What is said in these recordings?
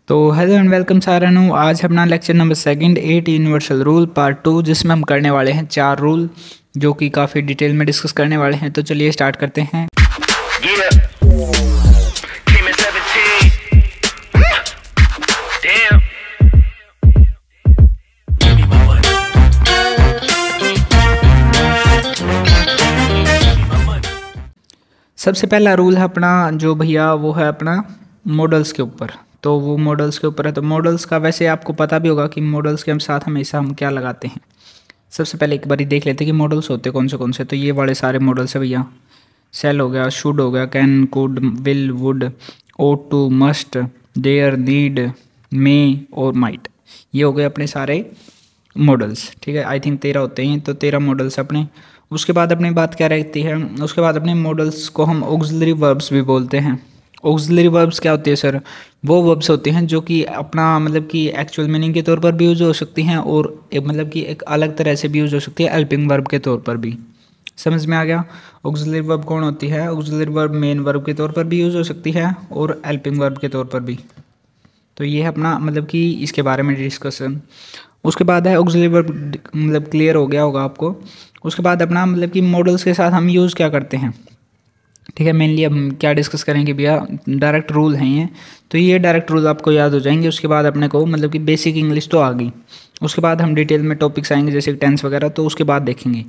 तो hello and welcome सारानू। आज अपना lecture number second 8 universal rule part 2, जिसमें हम करने वाले हैं 4 रूल जो कि काफ़ी डिटेल में डिस्कस करने वाले हैं। तो चलिए स्टार्ट करते हैं। सबसे पहला रूल है अपना जो भैया वो है अपना मॉडल्स के ऊपर। तो वो मॉडल्स के ऊपर है। तो मॉडल्स का वैसे आपको पता भी होगा कि मॉडल्स के हम साथ हमेशा हम क्या लगाते हैं। सबसे पहले एक बार देख लेते हैं कि मॉडल्स होते कौन से। तो ये वाले सारे मॉडल्स है भैया। सेल हो गया, शुड हो गया, can, could, will, would, ought to, must, dare, need, may और माइट। ये हो गए अपने सारे मॉडल्स। ठीक है, आई थिंक 13 होते हैं। तो 13 मॉडल्स अपने। उसके बाद अपनी बात क्या रहती है, उसके बाद अपने मॉडल्स को हम ऑक्सिलरी वर्ब्स भी बोलते हैं। ऑक्सिलरी वर्ब्स क्या होती है सर? वो वर्ब्स होते हैं जो कि अपना मतलब कि एक्चुअल मीनिंग के तौर पर भी यूज हो सकती हैं और मतलब कि एक अलग तरह से भी यूज हो सकती है हेल्पिंग वर्ब के तौर पर भी। समझ में आ गया? ऑक्सिलरी वर्ब कौन होती है? ऑक्सिलरी वर्ब मेन वर्ब के तौर पर भी यूज हो सकती है और हेल्पिंग वर्ब के तौर पर भी। तो ये है अपना मतलब कि इसके बारे में डिस्कशन। उसके बाद है ऑक्सिलरी वर्ब, मतलब क्लियर हो गया होगा आपको। उसके बाद अपना मतलब कि मॉडल्स के साथ हम यूज़ क्या करते हैं। ठीक है, मेनली हम क्या डिस्कस करेंगे भैया, डायरेक्ट रूल हैं ये। तो ये डायरेक्ट रूल आपको याद हो जाएंगे। उसके बाद अपने को मतलब कि बेसिक इंग्लिश तो आ गई। उसके बाद हम डिटेल में टॉपिक्स आएंगे जैसे टेंस वगैरह, तो उसके बाद देखेंगे।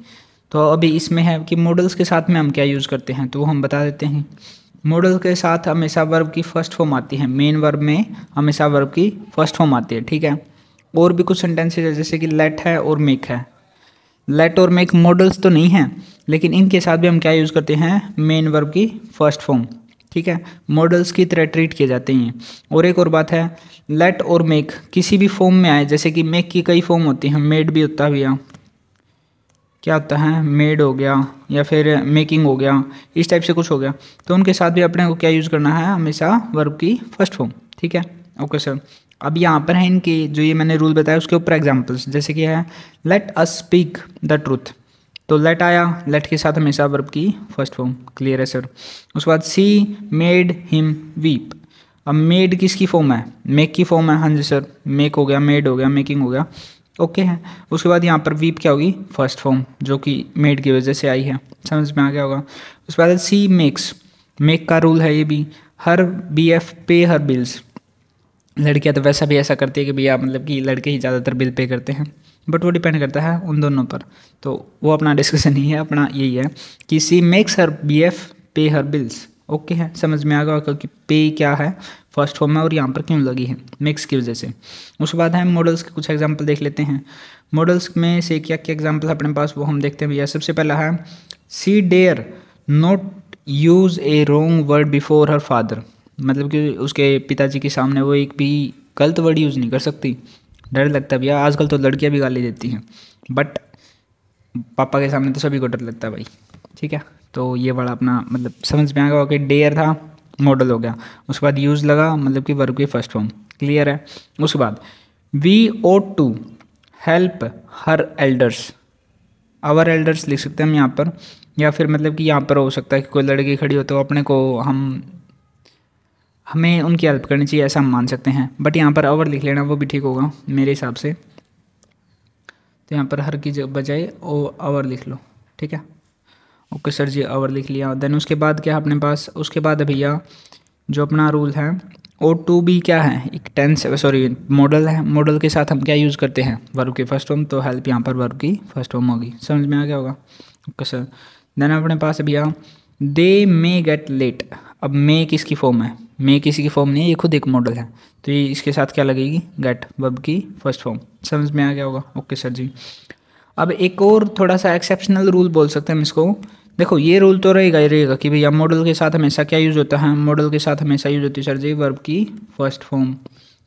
तो अभी इसमें है कि मॉडल्स के साथ में हम क्या यूज़ करते हैं, तो वो हम बता देते हैं। मॉडल के साथ हमेशा वर्ब की फर्स्ट फॉर्म आती है। मेन वर्ब में हमेशा वर्ब की फर्स्ट फॉर्म आती है। ठीक है, और भी कुछ सेंटेंसेज है जैसे कि लेट है और मेक है। लेट और मेक मॉडल्स तो नहीं हैं, लेकिन इनके साथ भी हम क्या यूज़ करते हैं, मेन वर्ब की फर्स्ट फॉर्म। ठीक है, मॉडल्स की तरह ट्रीट किए जाते हैं। और एक और बात है, लेट और मेक किसी भी फॉर्म में आए, जैसे कि मेक की कई फॉर्म होती हैं, मेड भी होता है भैया। क्या होता है, मेड हो गया या फिर मेकिंग हो गया, इस टाइप से कुछ हो गया। तो उनके साथ भी अपने को क्या यूज़ करना है, हमेशा वर्ब की फर्स्ट फॉर्म। ठीक है, ओके सर। अब यहाँ पर है इनके जो ये मैंने रूल बताया उसके ऊपर एग्जांपल्स, जैसे कि है let us speak the truth. तो लेट आया, लेट के साथ हमेशा वर्ब की फर्स्ट फॉर्म। क्लियर है सर? उसके बाद सी मेड हिम वीप। अब मेड किसकी फॉर्म है, मेक की फॉर्म है। हाँ जी सर, मेक हो गया, मेड हो गया, मेकिंग हो गया, ओके है। उसके बाद यहाँ पर वीप क्या होगी, फर्स्ट फॉर्म, जो कि मेड की वजह से आई है। समझ में आ गया होगा। उसके बाद सी मेक्स, मेक का रूल है ये भी। हर बी एफ पे हर बिल्स। लड़कियां तो वैसा भी ऐसा करती है कि भैया मतलब कि लड़के ही ज़्यादातर बिल पे करते हैं, बट वो डिपेंड करता है उन दोनों पर। तो वो अपना डिस्कशन ही है, अपना यही है कि सी मेक्स हर बी एफ पे हर बिल्स। ओके है, समझ में आ गया क्योंकि पे क्या है, फर्स्ट फॉर्म है और यहाँ पर क्यों लगी है, मेक्स की वजह से। उसके बाद है मॉडल्स के कुछ एग्जाम्पल देख लेते हैं। मॉडल्स में से क्या क्या एग्जाम्पल अपने पास वो हम देखते हैं भैया। सबसे पहला है she dare not use a wrong word before her father. मतलब कि उसके पिताजी के सामने वो एक भी गलत वर्ड यूज़ नहीं कर सकती। डर लगता है भैया, आजकल तो लड़कियां भी गाली देती हैं, बट पापा के सामने तो सभी को डर लगता है भाई। ठीक है, तो ये वाला अपना मतलब समझ में आ गया कि डेयर था, मॉडल हो गया। उसके बाद यूज़ लगा, मतलब कि वर्ब की फर्स्ट फॉर्म। क्लियर है? उसके बाद we ought to help her elders. Our elders लिख सकते हैं हम यहाँ पर, या फिर मतलब कि यहाँ पर हो सकता है कि कोई लड़की खड़ी हो तो अपने को हमें उनकी हेल्प करनी चाहिए, ऐसा हम मान सकते हैं। बट यहाँ पर आवर लिख लेना, वो भी ठीक होगा मेरे हिसाब से। तो यहाँ पर हर की बजाय ओ आवर लिख लो। ठीक है, ओके सर जी, आवर लिख लिया। देन उसके बाद क्या है अपने पास, उसके बाद भैया जो अपना रूल है ओ टू बी क्या है, एक टेंस सॉरी मॉडल है। मॉडल के साथ हम क्या यूज़ करते हैं, वर्ब की फर्स्ट फॉर्म। तो हेल्प यहाँ पर वर्ब की फर्स्ट फॉर्म होगी। समझ में आ गया होगा? Okay sir. देन अपने पास भैया दे मे गेट लेट। अब मे किसकी फॉर्म है, मे किसी की फॉर्म नहीं है, ये खुद एक मॉडल है। तो ये इसके साथ क्या लगेगी, गेट, वर्ब की फर्स्ट फॉर्म। समझ में आ गया होगा? ओके सर जी। अब एक और थोड़ा सा एक्सेप्शनल रूल बोल सकते हैं हम इसको। देखो ये रूल तो रहेगा ही रहेगा कि भैया मॉडल के साथ हमेशा क्या यूज़ होता है, मॉडल के साथ हमेशा यूज़ होती है सर जी वर्ब की फर्स्ट फॉर्म।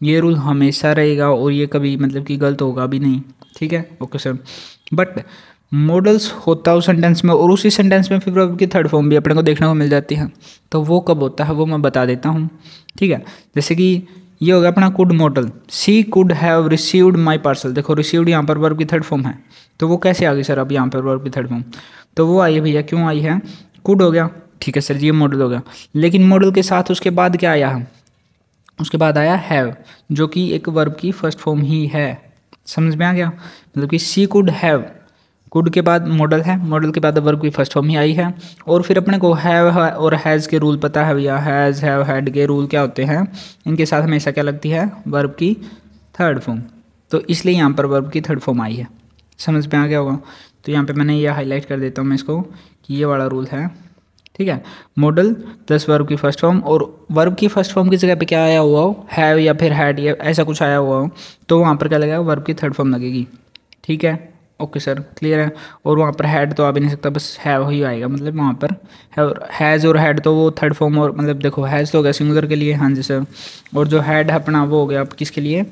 ये रूल हमेशा रहेगा और ये कभी मतलब कि गलत होगा भी नहीं। ठीक है, ओके सर। बट मॉडल्स होता है उस सेंटेंस में, और उसी सेंटेंस में फिर वर्ब की थर्ड फॉर्म भी अपने को देखने को मिल जाती है। तो वो कब होता है वो मैं बता देता हूँ। ठीक है, जैसे कि ये हो गया अपना could modal. She could have received my parcel. देखो रिसीव्ड यहाँ पर वर्ब की थर्ड फॉर्म है, तो वो कैसे आ गई सर अब यहाँ पर वर्ब की थर्ड फॉर्म? तो वो आई है भैया, क्यों आई है, कुड हो गया। ठीक है सर जी, ये मॉडल हो गया। लेकिन मॉडल के साथ उसके बाद क्या आया है, उसके बाद आया हैव, जो कि एक वर्ब की फर्स्ट फॉर्म ही है। समझ में आ गया? मतलब कि शी कुड हैव, कुड के बाद मॉडल है, मॉडल के बाद वर्ब की फर्स्ट फॉर्म ही आई है। और फिर अपने को हैव और हैज़ के रूल पता है भैया, हैज़ हैव हैड के रूल क्या होते हैं, इनके साथ हमेशा क्या लगती है, वर्ब की थर्ड फॉर्म। तो इसलिए यहाँ पर वर्ब की थर्ड फॉर्म आई है। समझ में आ गया होगा? तो यहाँ पे मैंने ये हाईलाइट कर देता हूँ मैं इसको कि ये वाला रूल है, ठीक है। मॉडल प्लस वर्ब की फर्स्ट फॉर्म, और वर्ब की फर्स्ट फॉर्म की जगह पे क्या आया हुआ हो, हैव या फिर हैड या ऐसा कुछ आया हुआ हो, तो वहाँ पर क्या लगेगा, वर्ब की थर्ड फॉर्म लगेगी। ठीक है, ओके सर, क्लियर है। और वहाँ पर हैड तो आ भी नहीं सकता, बस हैव ही आएगा। मतलब वहाँ पर हैज़ और हैड तो वो थर्ड फॉर्म, और मतलब देखो हैज़ तो हो गया सिंगुलर के लिए, हाँ जी सर, और जो हैड है अपना वो हो गया किसके लिए,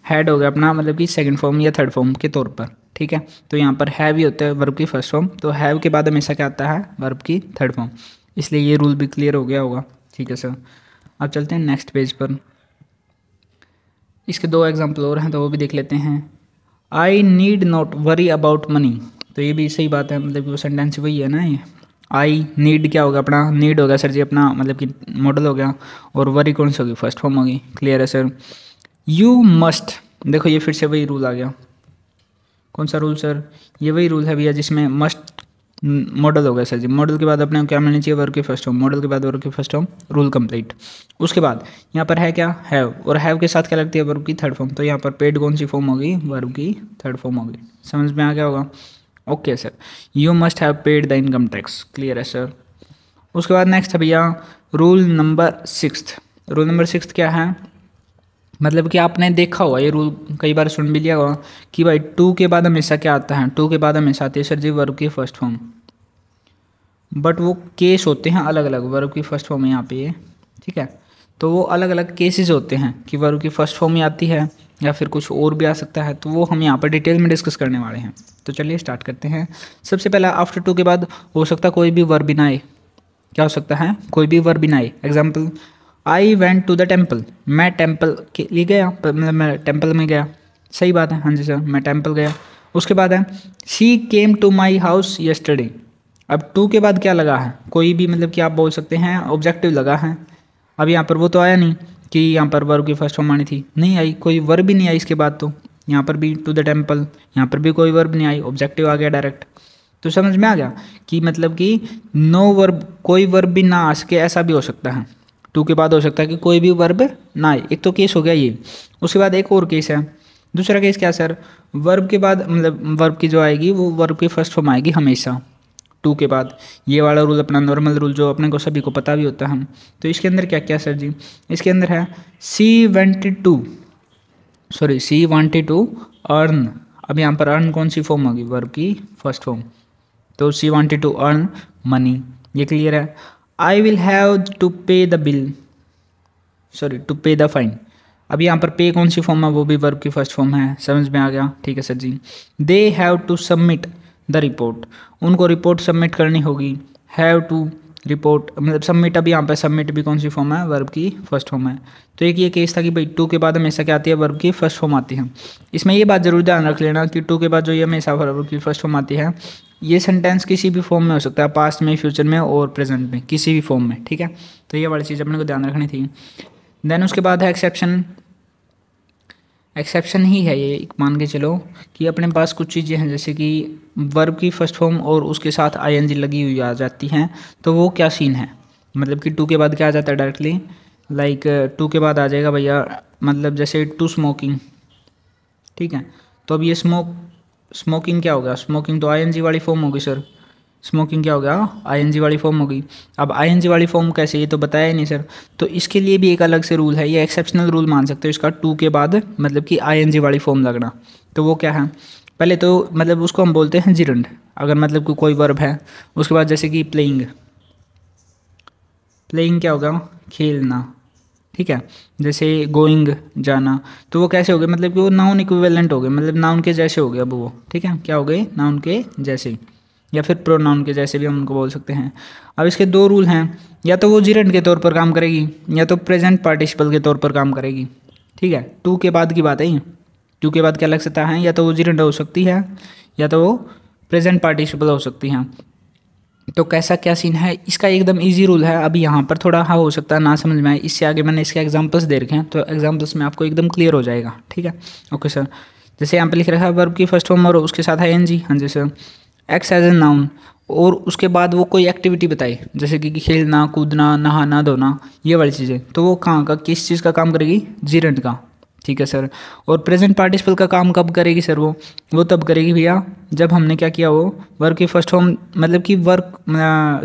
हैड हो गया अपना मतलब कि सेकंड फॉर्म या थर्ड फॉर्म के तौर पर। ठीक है, तो यहाँ पर हैव ही होता है वर्ब की फर्स्ट फॉर्म, तो हैव के बाद हमेशा क्या आता है, वर्ब की थर्ड फॉर्म। इसलिए ये रूल भी क्लियर हो गया होगा। ठीक है सर, अब चलते हैं नेक्स्ट पेज पर। इसके 2 एग्जाम्पल और हैं तो वो भी देख लेते हैं। I need not worry about money, तो ये भी सही बात है, मतलब कि वो सेंटेंस वही है ना ये। आई नीड क्या होगा अपना, नीड होगा सर जी अपना मतलब कि मॉडल हो गया, और वरी कौन सी होगी, फर्स्ट फॉर्म होगी। क्लियर है सर। यू मस्ट, देखो ये फिर से वही रूल आ गया। कौन सा रूल सर, ये वही रूल है भैया जिसमें मस्ट मॉडल होगा सर जी। मॉडल के बाद अपने को क्या मिलनी चाहिए, वर्ब की फर्स्ट फॉर्म, मॉडल के बाद वर्ब की फर्स्ट फॉर्म, रूल कंप्लीट। उसके बाद यहाँ पर है क्या, हैव, और हैव के साथ क्या लगती है, वर्ब की थर्ड फॉर्म। तो यहाँ पर पेड कौन सी फॉर्म होगी, वर्ब की थर्ड फॉर्म होगी। समझ में आ गया होगा? Okay sir. You must have paid the income tax. Clear है सर। उसके बाद नेक्स्ट है भैया रूल नंबर 6। रूल नंबर 6 क्या है, मतलब कि आपने देखा होगा ये रूल, कई बार सुन भी लिया होगा कि भाई टू के बाद हमेशा क्या आता है, टू के बाद हमेशा आती है सर जी वर्ब की फर्स्ट फॉर्म। बट वो केस होते हैं अलग अलग, वर्ब की फर्स्ट फॉर्म है यहाँ पे ये, ठीक है। तो वो अलग अलग केसेस होते हैं कि वर्ब की फर्स्ट फॉर्म ही आती है या फिर कुछ और भी आ सकता है, तो वो हम यहाँ पर डिटेल में डिस्कस करने वाले हैं। तो चलिए स्टार्ट करते हैं। सबसे पहला, आफ्टर टू के बाद हो सकता है कोई भी वर्ब भी ना आए। क्या हो सकता है, कोई भी वर्ब भी ना आए। Example, I went to the temple, मैं टेम्पल के लिए गया, मतलब मैं टेम्पल में गया। सही बात है, हाँ जी सर, मैं टेम्पल गया। उसके बाद है she came to my house yesterday. अब टू के बाद क्या लगा है, कोई भी मतलब कि आप बोल सकते हैं ऑब्जेक्टिव लगा है। अब यहाँ पर वो तो आया नहीं कि यहाँ पर वर्ब की फर्स्ट फॉर्म आनी थी, नहीं आई, कोई वर्ब भी नहीं आई इसके बाद। तो यहाँ पर भी टू द टेम्पल, यहाँ पर भी कोई वर्ब नहीं आई, ऑब्जेक्टिव आ गया डायरेक्ट। तो समझ में आ गया कि मतलब कि नो वर्ब, कोई वर्ब भी ना आ सके, ऐसा भी हो सकता है। टू के बाद हो सकता है कि कोई भी वर्ब ना आए, एक तो केस हो गया ये। उसके बाद एक और केस है, दूसरा केस क्या सर, वर्ब के बाद मतलब वर्ब की जो आएगी वो वर्ब की फर्स्ट फॉर्म आएगी हमेशा टू के बाद। ये वाला रूल अपना नॉर्मल रूल जो अपने को सभी को पता भी होता है हम। तो इसके अंदर क्या क्या सर जी, इसके अंदर है शी वांटेड टू अर्न। अब यहाँ पर अर्न कौन सी फॉर्म होगी, वर्ब की फर्स्ट फॉर्म। तो she wanted to earn money, ये क्लियर है। I will have to pay the bill, to pay the fine. अब यहाँ पर पे कौन सी फॉर्म है, वो भी वर्ब की फर्स्ट फॉर्म है। समझ में आ गया? ठीक है sir ji. They have to submit the report, उनको रिपोर्ट सबमिट करनी होगी। हैव टू रिपोर्ट मतलब सबमिट, अब यहाँ पर सबमिट भी कौन सी फॉर्म है, वर्ब की फर्स्ट फॉर्म है। तो एक ये केस था कि भाई टू के बाद हमेशा क्या आती है, वर्ब की फर्स्ट फॉर्म आती है। इसमें ये बात जरूर ध्यान रख लेना कि टू के बाद जो ये हमेशा वर्ब की फर्स्ट फॉर्म आती है, ये सेंटेंस किसी भी फॉर्म में हो सकता है, पास्ट में, फ्यूचर में और प्रेजेंट में, किसी भी फॉर्म में। ठीक है, तो ये वाली चीज़ अपने को ध्यान रखनी थी। देन उसके बाद है एक्सेप्शन। एक्सेप्शन ही है ये, एक मान के चलो कि अपने पास कुछ चीज़ें हैं जैसे कि वर्ब की फर्स्ट फॉर्म और उसके साथ आईएनजी लगी हुई आ जाती हैं, तो वो क्या सीन है, मतलब कि टू के बाद क्या आ जाता है डायरेक्टली, लाइक टू के बाद आ जाएगा भैया मतलब जैसे टू स्मोकिंग। ठीक है, तो अब ये स्मोकिंग क्या होगा, स्मोकिंग तो आईएनजी वाली फॉर्म होगी सर। स्मोकिंग क्या हो गया, आईएनजी वाली फॉर्म होगी। अब आईएनजी वाली फॉर्म कैसे, ये तो बताया ही नहीं सर। तो इसके लिए भी एक अलग से रूल है, ये एक्सेप्शनल रूल मान सकते हो इसका, टू के बाद मतलब कि आईएनजी वाली फॉर्म लगना। तो वो क्या है, पहले तो मतलब उसको हम बोलते हैं जिरंड, अगर मतलब कि कोई वर्ब है। उसके बाद जैसे कि प्लेइंग, प्लेइंग क्या होगा, खेलना। ठीक है, जैसे गोइंग जाना, तो वो कैसे हो गए, मतलब कि वो नाउन इक्विवेलेंट हो गए, मतलब नाउन के जैसे हो गए अब वो। ठीक है, क्या हो गए, नाउन के जैसे, या फिर प्रोनाउन के जैसे भी हम उनको बोल सकते हैं। अब इसके 2 रूल हैं, या तो वो जिरंड के तौर पर काम करेगी या तो प्रेजेंट पार्टिसिपल के तौर पर काम करेगी। ठीक है, टू के बाद की बात है, टू के बाद क्या लग सकता है, या तो वो जिरंड हो सकती है या तो वो प्रेजेंट पार्टिसिपल हो सकती हैं। तो कैसा क्या सीन है इसका, एकदम इजी रूल है। अभी यहाँ पर थोड़ा हाँ हो सकता है ना समझ में आए, इससे आगे मैंने इसके एग्जांपल्स दे रखे हैं, तो एग्जांपल्स में आपको एकदम क्लियर हो जाएगा, ठीक है। ओके सर, जैसे यहाँ पे लिख रखा है वर्ब की फर्स्ट फॉर्म और उसके साथ है एनजी। हाँ जी sir. X as a noun और उसके बाद वो कोई एक्टिविटी बताए, जैसे कि खेलना, कूदना, नहाना, धोना, ये वाली चीज़ें, तो वो कहाँ का, किस चीज़ का काम करेगी, जीरेंट का, ठीक है सर। और प्रेजेंट पार्टिसिपल का काम कब करेगी सर, वो तब करेगी भैया जब हमने क्या किया, वो वर्क की फर्स्ट फॉर्म, मतलब कि वर्क,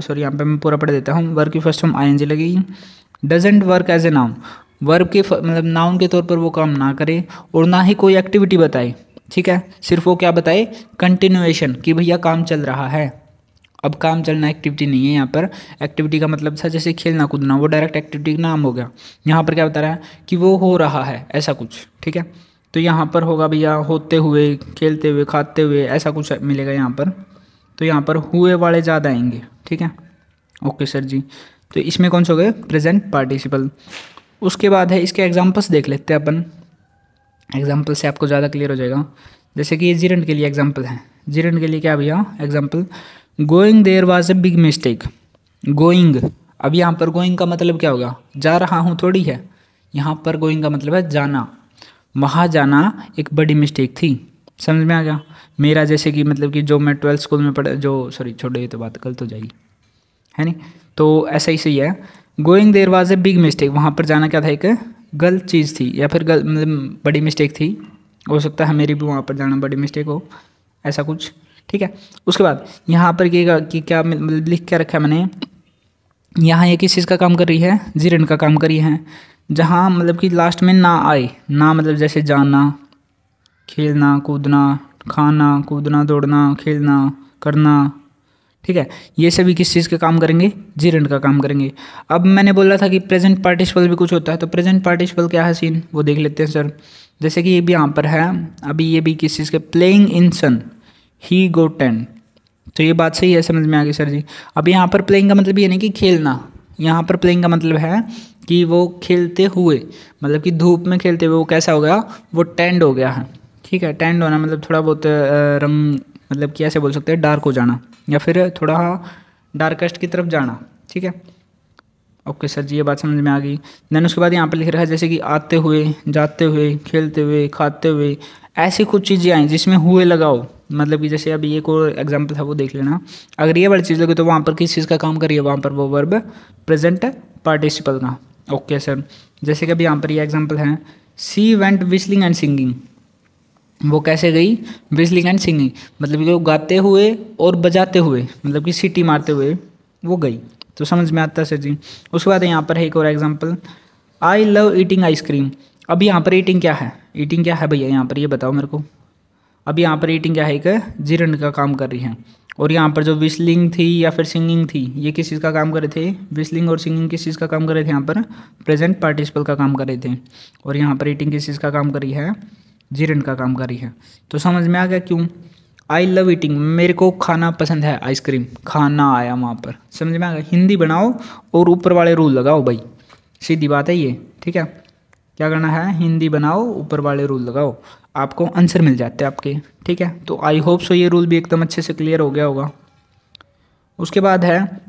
सॉरी यहाँ पे मैं पूरा पढ़ देता हूँ। वर्क की फर्स्ट फॉर्म आईएनजी लगेगी। Doesn't work as a noun, verb के मतलब नाउन के तौर पर वो काम ना करे और ना ही कोई एक्टिविटी बताए, ठीक है। सिर्फ वो क्या बताए, कंटिन्यूएशन, कि भैया काम चल रहा है। अब काम चलना एक्टिविटी नहीं है यहाँ पर। एक्टिविटी का मतलब था जैसे खेलना कूदना, वो डायरेक्ट एक्टिविटी का नाम हो गया। यहाँ पर क्या बता रहा है कि वो हो रहा है ऐसा कुछ, ठीक है। तो यहाँ पर होगा भैया होते हुए, खेलते हुए, खाते हुए, ऐसा कुछ मिलेगा यहाँ पर। तो यहाँ पर हुए वाले ज़्यादा आएंगे, ठीक है। ओके सर जी। तो इसमें कौन से हो गए, प्रेजेंट पार्टिसिपल। उसके बाद है इसके एग्जाम्पल्स देख लेते हैं अपन। एग्जाम्पल से आपको ज़्यादा क्लियर हो जाएगा। जैसे कि ये जीरेंट के लिए एग्जाम्पल है। जीरेंट के लिए क्या भैया example, going there was a big mistake. Going, अब यहाँ पर गोइंग का मतलब क्या होगा, जा रहा हूँ थोड़ी है। यहाँ पर गोइंग का मतलब है जाना। वहाँ जाना एक बड़ी मिस्टेक थी। समझ में आ गया मेरा। जैसे कि मतलब कि जो मैं 12th स्कूल में पढ़ा, जो सॉरी छोड़ो ये तो बात गलत हो जाएगी, है नहीं। तो ऐसा ही सही है। Going there was a big mistake, वहाँ पर जाना क्या था, एक गलत चीज़ थी या फिर मतलब बड़ी मिस्टेक थी। हो सकता है मेरी भी वहाँ पर जाना बड़ी मिस्टेक हो, ऐसा कुछ, ठीक है। उसके बाद यहाँ पर कि क्या मतलब लिख क्या रखा है मैंने, यहाँ ये किस चीज़ का काम कर रही है, जीरेंट का काम कर रही है। जहाँ मतलब कि लास्ट में ना आए, ना मतलब जैसे जाना, खेलना, कूदना, खाना, कूदना, दौड़ना, खेलना, करना, ठीक है। ये सभी किस चीज़ का काम करेंगे, जीरेंट का काम करेंगे। अब मैंने बोला था कि प्रेजेंट पार्टिसिपल भी कुछ होता है, तो प्रेजेंट पार्टिसिपल क्या है सीन, वो देख लेते हैं सर। जैसे कि ये भी यहाँ पर है, अभी ये भी किस चीज़ के, प्लेइंग इन सन, ही गो 10। तो ये बात सही है, समझ में आ गई सर जी। अब यहाँ पर प्लेइंग का मतलब ये नहीं कि खेलना, यहाँ पर प्लेइंग का मतलब है कि वो खेलते हुए, मतलब कि धूप में खेलते हुए वो कैसा हो गया, वो टेंड हो गया है, ठीक है। टेंड होना मतलब थोड़ा बहुत रंग, मतलब कि ऐसे बोल सकते हैं डार्क हो जाना, या फिर थोड़ा डार्केस्ट की तरफ जाना, ठीक है। ओके सर जी, ये बात समझ में आ गई। देन उसके बाद यहाँ पर लिख रहा है जैसे कि आते हुए, जाते हुए, खेलते हुए, खाते हुए, ऐसी कुछ चीज़ें आई जिसमें हुए लगाओ। मतलब कि जैसे अभी एक और एग्जाम्पल था वो देख लेना। अगर ये वाली चीज़ लगे तो वहाँ पर किस चीज़ का काम करिए, वहाँ पर वो वर्ब प्रेजेंट पार्टिसिपल का। ओके सर, जैसे कि अभी यहाँ पर ये एग्जाम्पल है, she went whistling and singing. वो कैसे गई, विस्लिंग एंड सिंगिंग, मतलब कि वो गाते हुए और बजाते हुए, मतलब कि सीटी मारते हुए वो गई। तो समझ में आता है सर जी। उसके बाद यहाँ पर है एक और example, I love eating ice cream. अब यहाँ पर ईटिंग क्या है, ईटिंग क्या है भैया यहाँ पर ये बताओ मेरे को। अब यहाँ पर ईटिंग क्या है, एक जीरेंट का काम कर रही है। और यहाँ पर जो विस्लिंग थी या फिर सिंगिंग थी, ये किस चीज़ का काम कर रहे थे, विस्लिंग और सिंगिंग किस चीज़ का काम कर रहे थे, यहाँ पर प्रेजेंट पार्टिसिपल का काम कर रहे थे। और यहाँ पर ईटिंग किस चीज़ का काम कर रही है, जीरेंट का काम कर रही है। तो समझ में आ गया क्यों, आई लव ईटिंग, मेरे को खाना पसंद है, आइसक्रीम, खाना आया वहाँ पर। समझ में आ गया। हिंदी बनाओ और ऊपर वाले रूल लगाओ भाई, सीधी बात है ये, ठीक है। क्या करना है, हिंदी बनाओ, ऊपर वाले रूल लगाओ, आपको आंसर मिल जाते हैं आपके, ठीक है। तो आई होप सो ये रूल भी एकदम अच्छे से क्लियर हो गया होगा। उसके बाद है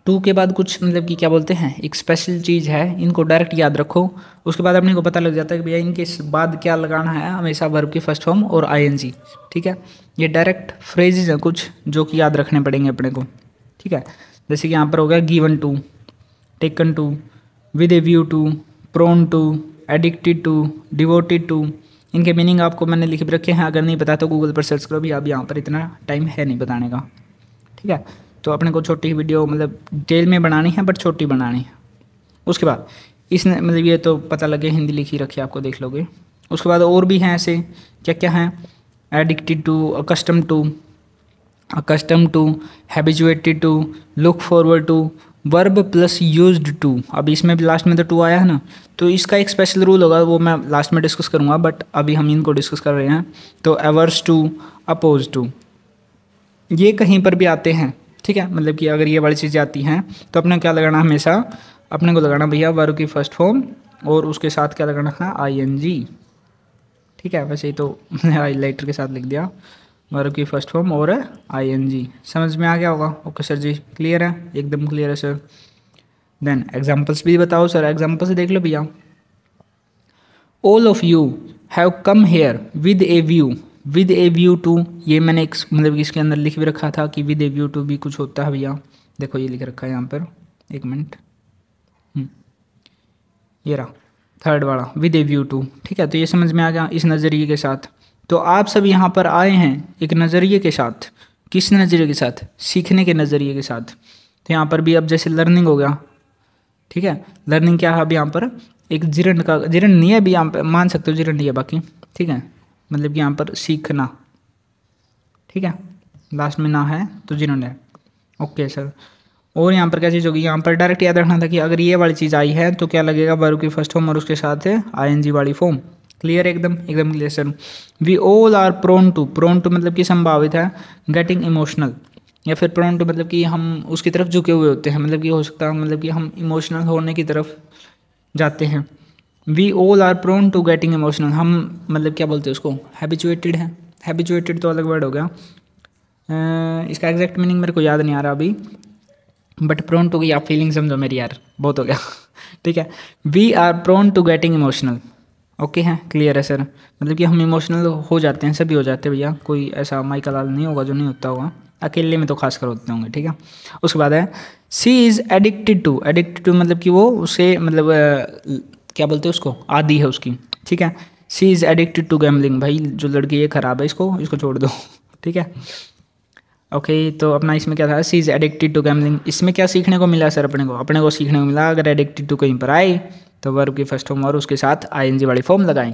टू के बाद कुछ मतलब कि क्या बोलते हैं, एक स्पेशल चीज़ है, इनको डायरेक्ट याद रखो। उसके बाद अपने को पता लग जाता है कि भैया इनके बाद क्या लगाना है, हमेशा वर्ब की फर्स्ट फॉर्म और आईएनजी, ठीक है। ये डायरेक्ट फ्रेजेज हैं कुछ जो कि याद रखने पड़ेंगे अपने को, ठीक है। जैसे कि यहाँ पर हो गया given to, taken to, with a view to, prone to, addicted to, devoted to. इनके मीनिंग आपको मैंने लिख रखे हैं, अगर नहीं पता तो गूगल पर सर्च करो भी। अब यहाँ पर इतना टाइम है नहीं बताने का, ठीक है। तो अपने को छोटी वीडियो मतलब डिटेल में बनानी है, बट छोटी बनानी है। उसके बाद इसने मतलब ये तो पता लगे, हिंदी लिखी रखी आपको देख लोगे। उसके बाद और भी हैं ऐसे, क्या क्या हैं, addicted to, accustom to, habituated to, look forward to, verb plus used to. अब इसमें भी लास्ट में तो टू आया है ना, तो इसका एक स्पेशल रूल होगा, वो मैं लास्ट में डिस्कस करूँगा, बट अभी हम इनको डिस्कस कर रहे हैं। तो एवर्स टू, अपोज टू, ये कहीं पर भी आते हैं, ठीक है। मतलब कि अगर ये वाली चीज़ें आती हैं तो अपने क्या लगाना, हमेशा अपने को लगाना भैया वर्ब की फर्स्ट फॉर्म और उसके साथ क्या लगाना है, आईएनजी, ठीक है। वैसे ही तो मैंने हाईलाइटर के साथ लिख दिया। वर्ब की फर्स्ट फॉर्म और आईएनजी। समझ में आ गया होगा? ओके सर जी, क्लियर है, एकदम क्लियर है सर। देन एग्जांपल्स भी बताओ सर, एग्जांपल्स देख लो भैया। All of you have come here with a view, with a view to, ये मैंने एक मतलब इसके अंदर लिख भी रखा था कि विद ए व्यू टू भी कुछ होता है भैया। देखो ये लिख रखा है यहाँ पर, एक मिनट, ये रहा थर्ड वाला, विद ए व्यू टू। ठीक है, तो ये समझ में आ गया इस नज़रिए के साथ। तो आप सब यहाँ पर आए हैं एक नज़रिए के साथ। किस नज़रिए के साथ? सीखने के नज़रिए के साथ। तो यहाँ पर भी अब जैसे लर्निंग हो गया, ठीक है, लर्निंग क्या है अब यहाँ पर, एक जिरंड का, जिरंड नहीं है अभी यहाँ पर, मान सकते हो जिरंड नहीं है बाकी, ठीक है, मतलब कि यहाँ पर सीखना, ठीक है, लास्ट में ना है तो जिरंड है। ओके सर, और यहाँ पर क्या चीज़ होगी, यहाँ पर डायरेक्ट याद रखना था कि अगर ये वाली चीज़ आई है तो क्या लगेगा, वर्ब की फर्स्ट फॉर्म और उसके साथ है आईएनजी वाली फॉर्म। क्लियर, एकदम एकदम clear sir. We all are prone to, prone to मतलब कि संभावित है, गेटिंग इमोशनल, या फिर प्रोन टू मतलब कि हम उसकी तरफ झुके हुए होते हैं, मतलब कि हो सकता है मतलब कि हम इमोशनल होने की तरफ जाते हैं। We all are prone to getting emotional, हम मतलब क्या बोलते हैं उसको, हैबिचुएटेड है, हैबिचुएटेड तो अलग वर्ड हो गया, इसका एग्जैक्ट मीनिंग मेरे को याद नहीं आ रहा अभी, बट प्रोन टू की आप फीलिंग समझो मेरी यार, बहुत हो गया ठीक है। We are prone to getting emotional. Okay है, क्लियर है सर, मतलब कि हम इमोशनल हो जाते हैं, सभी हो जाते हैं भैया, कोई ऐसा माइकल लाल नहीं होगा जो नहीं होता होगा, अकेले में तो खासकर होते होंगे, ठीक है। उसके बाद है she is addicted to, addicted to मतलब कि वो उसे मतलब क्या बोलते हैं उसको, आदी है उसकी, ठीक है। She is addicted to gambling, भाई जो लड़की ये ख़राब है, इसको छोड़ दो ठीक है। ओके तो अपना इसमें क्या था, सी इज़ एडिक्टेड टू गैम्बलिंग। इसमें क्या सीखने को मिला सर, अपने को सीखने को मिला अगर एडिक्टेड टू कहीं पर आए तो वर्ब की फर्स्ट फॉर्म और उसके साथ आईएनजी वाली फॉर्म लगाएं।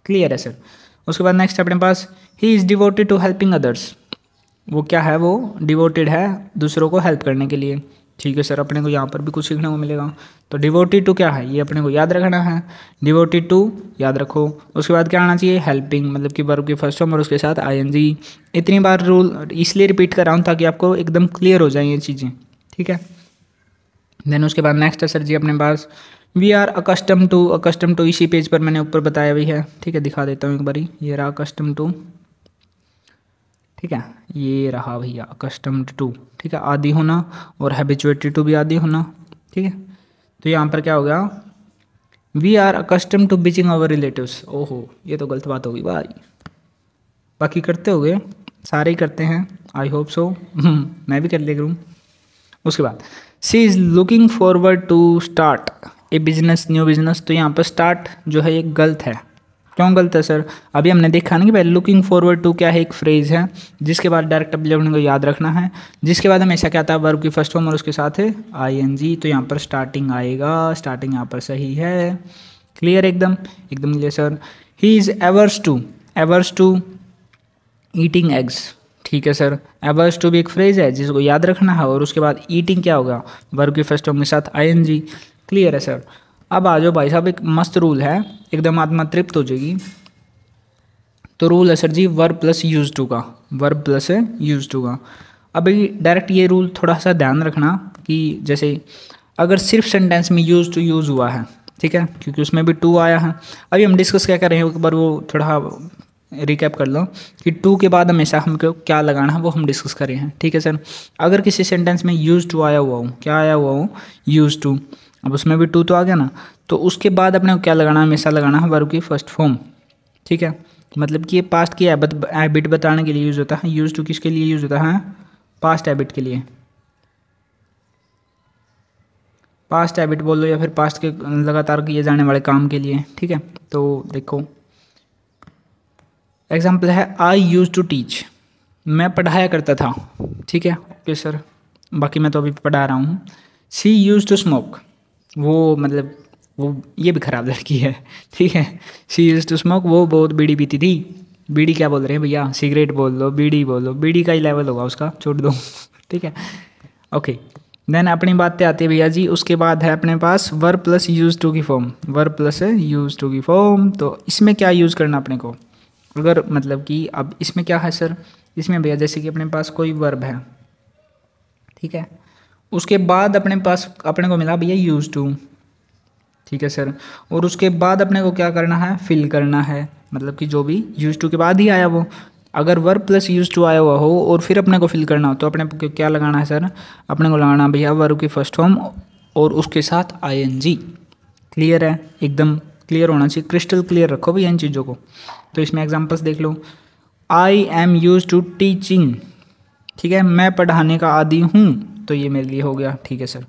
क्लियर है सर। उसके बाद नेक्स्ट अपने पास ही is devoted to helping others, वो क्या है, वो डिवोटेड है दूसरों को हेल्प करने के लिए। ठीक है सर, अपने को यहाँ पर भी कुछ सीखने को मिलेगा। तो डिवोटेड टू क्या है, ये अपने को याद रखना है, डिवोटेड टू याद रखो। उसके बाद क्या आना चाहिए, हेल्पिंग, मतलब कि वर्ब की फर्स्ट फॉर्म और उसके साथ आईएनजी। इतनी बार रूल इसलिए रिपीट कर रहा हूँ ताकि आपको एकदम क्लियर हो जाए ये चीज़ें, ठीक है। देन उसके बाद नेक्स्ट है सर जी अपने पास we are accustom to, accustom to इसी पेज पर मैंने ऊपर बताया भी है, ठीक है, दिखा देता हूँ एक बारी, ये रहा अकस्टम टू, ठीक है, ये रहा भैया अकस्टम्ड टू, ठीक है, आदी होना, और हैबिचुएटेड टू भी आदी होना, ठीक है। तो यहाँ पर क्या हो गया, we are accustom to beaching our relatives. ओहो ये तो गलत बात होगी भाई, बाकी करते हो गए, सारे ही करते हैं, आई होप सो मैं भी कर लिया करूँ। उसके बाद she is looking forward to start a business, new business. तो यहाँ पर स्टार्ट जो है ये गलत है, क्यों गलत है सर, अभी हमने देखा ना कि भाई लुकिंग फॉरवर्ड टू क्या है, एक फ्रेज है जिसके बाद डायरेक्ट ऑब्जेक्ट को याद रखना है, जिसके बाद हमेशा क्या आता है, वर्ब की फर्स्ट फॉर्म और उसके साथ है आईएनजी। तो यहाँ पर स्टार्टिंग आएगा, स्टार्टिंग यहाँ पर सही है। क्लियर, एकदम एकदम clear sir. He is averse to eating eggs, ठीक है सर, एवर्स टू भी एक फ्रेज है जिसको याद रखना है, और उसके बाद ईटिंग क्या होगा, वर्ब की फर्स्ट फॉर्म के साथ आईएनजी। क्लियर है सर। अब आ जाओ भाई साहब, एक मस्त रूल है, एकदम आत्मा तृप्त हो जाएगी। तो रूल है sir ji verb plus use to का, वर्ब प्लस यूज टू का। अभी डायरेक्ट ये रूल थोड़ा सा ध्यान रखना कि जैसे अगर सिर्फ सेंटेंस में यूज टू यूज़ हुआ है, ठीक है, क्योंकि उसमें भी टू आया है। अभी हम डिस्कस क्या कर रहे हैं, एक बार वो थोड़ा रिकैप कर लो कि टू के बाद हमेशा हमको क्या लगाना है वो हम डिस्कस कर रहे हैं, ठीक है सर। अगर किसी सेंटेंस में यूज टू आया हुआ हो, क्या आया हुआ हो, यूज टू, अब उसमें भी टू तो आ गया ना, तो उसके बाद अपने को क्या लगाना है, हमेशा लगाना है वर्ब की फर्स्ट फॉर्म, ठीक है। मतलब कि ये पास्ट की हैबिट बताने के लिए यूज़ होता है, यूज टू किसके लिए यूज़ होता है, पास्ट हैबिट के लिए, पास्ट हैबिट बोल लो या फिर पास्ट के लगातार किए जाने वाले काम के लिए, ठीक है। तो देखो एग्जाम्पल है आई यूज टू टीच, मैं पढ़ाया करता था, ठीक है, ओके सर, बाकी मैं तो अभी पढ़ा रहा हूँ। सी यूज टू स्मोक, वो मतलब वो ये भी ख़राब लड़की है, ठीक है। शी यूज टू स्मोक, वो बहुत बीड़ी पीती थी, बीड़ी क्या बोल रहे हैं भैया, सिगरेट बोल लो, बीड़ी बोल लो, बीड़ी का ही लेवल होगा उसका, छोड़ दो ठीक है, ओके। देन अपनी बातें आती है भैया जी, उसके बाद है अपने पास वर्ब प्लस यूज टू की form, verb plus use to की फॉर्म। तो इसमें क्या यूज़ करना अपने को, अगर मतलब कि अब इसमें क्या है सर, इसमें भैया जैसे कि अपने पास कोई वर्ब है, ठीक है, उसके बाद अपने पास अपने को मिला भैया यूज टू, ठीक है सर, और उसके बाद अपने को क्या करना है, फिल करना है, मतलब कि जो भी यूज टू के बाद ही आया वो, अगर वर्ब प्लस यूज टू आया हुआ हो और फिर अपने को फिल करना हो तो अपने को क्या लगाना है सर, अपने को लगाना भैया वर्ब की फर्स्ट फॉर्म और उसके साथ आईएनजी। क्लियर है, एकदम क्लियर होना चाहिए, क्रिस्टल क्लियर रखो भैया इन चीज़ों को। तो इसमें एग्जांपल्स देख लो, I am use to teaching, ठीक है, मैं पढ़ाने का आदी हूँ, तो ये मेरे लिए हो गया, ठीक है सर।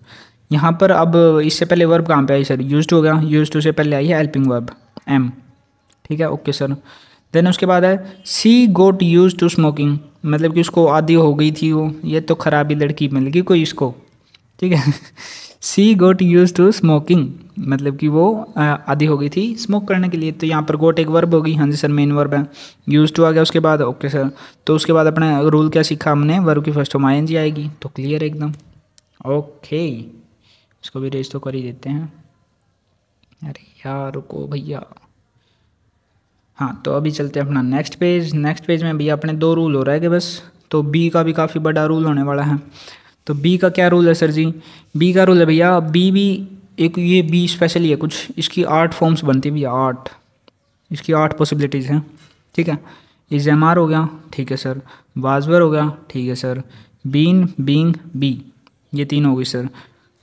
यहाँ पर अब इससे पहले वर्ब कहाँ पे आई सर, यूज टू हो गया, यूज टू से पहले आई है हेल्पिंग वर्ब एम, ठीक है, ओके सर। देन उसके बाद है सी गोट यूज टू स्मोकिंग, मतलब कि उसको आदी हो गई थी वो, ये तो खराबी लड़की मिल गई कोई इसको, ठीक है। सी गोट यूज टू स्मोकिंग, मतलब कि वो आदी हो गई थी स्मोक करने के लिए, तो यहाँ पर गोट एक वर्ब होगी, हाँ जी सर मेन वर्ब है, यूज टू आ गया उसके बाद, ओके सर। तो उसके बाद अपना रूल क्या सीखा हमने, वर्ब की फर्स्ट फॉर्म आईएनजी आएगी, तो क्लियर है एकदम, ओके। इसको भी रेज तो कर ही देते हैं, अरे यार रुको भैया। हाँ तो अभी चलते हैं अपना नेक्स्ट पेज। नेक्स्ट पेज में भैया अपने 2 रूल हो रहा है कि बस, तो बी का भी काफ़ी बड़ा रूल होने वाला है। तो बी का क्या रूल है सर जी, बी का रूल है भैया, बी भी एक, ये बी स्पेशली है कुछ, इसकी 8 फॉर्म्स बनती है भैया, 8, इसकी 8 पॉसिबिलिटीज़ हैं, ठीक है। इज एम आर हो गया, ठीक है सर, वाजवर हो गया, ठीक है सर, बीन बींग बी, ये 3 होगी सर,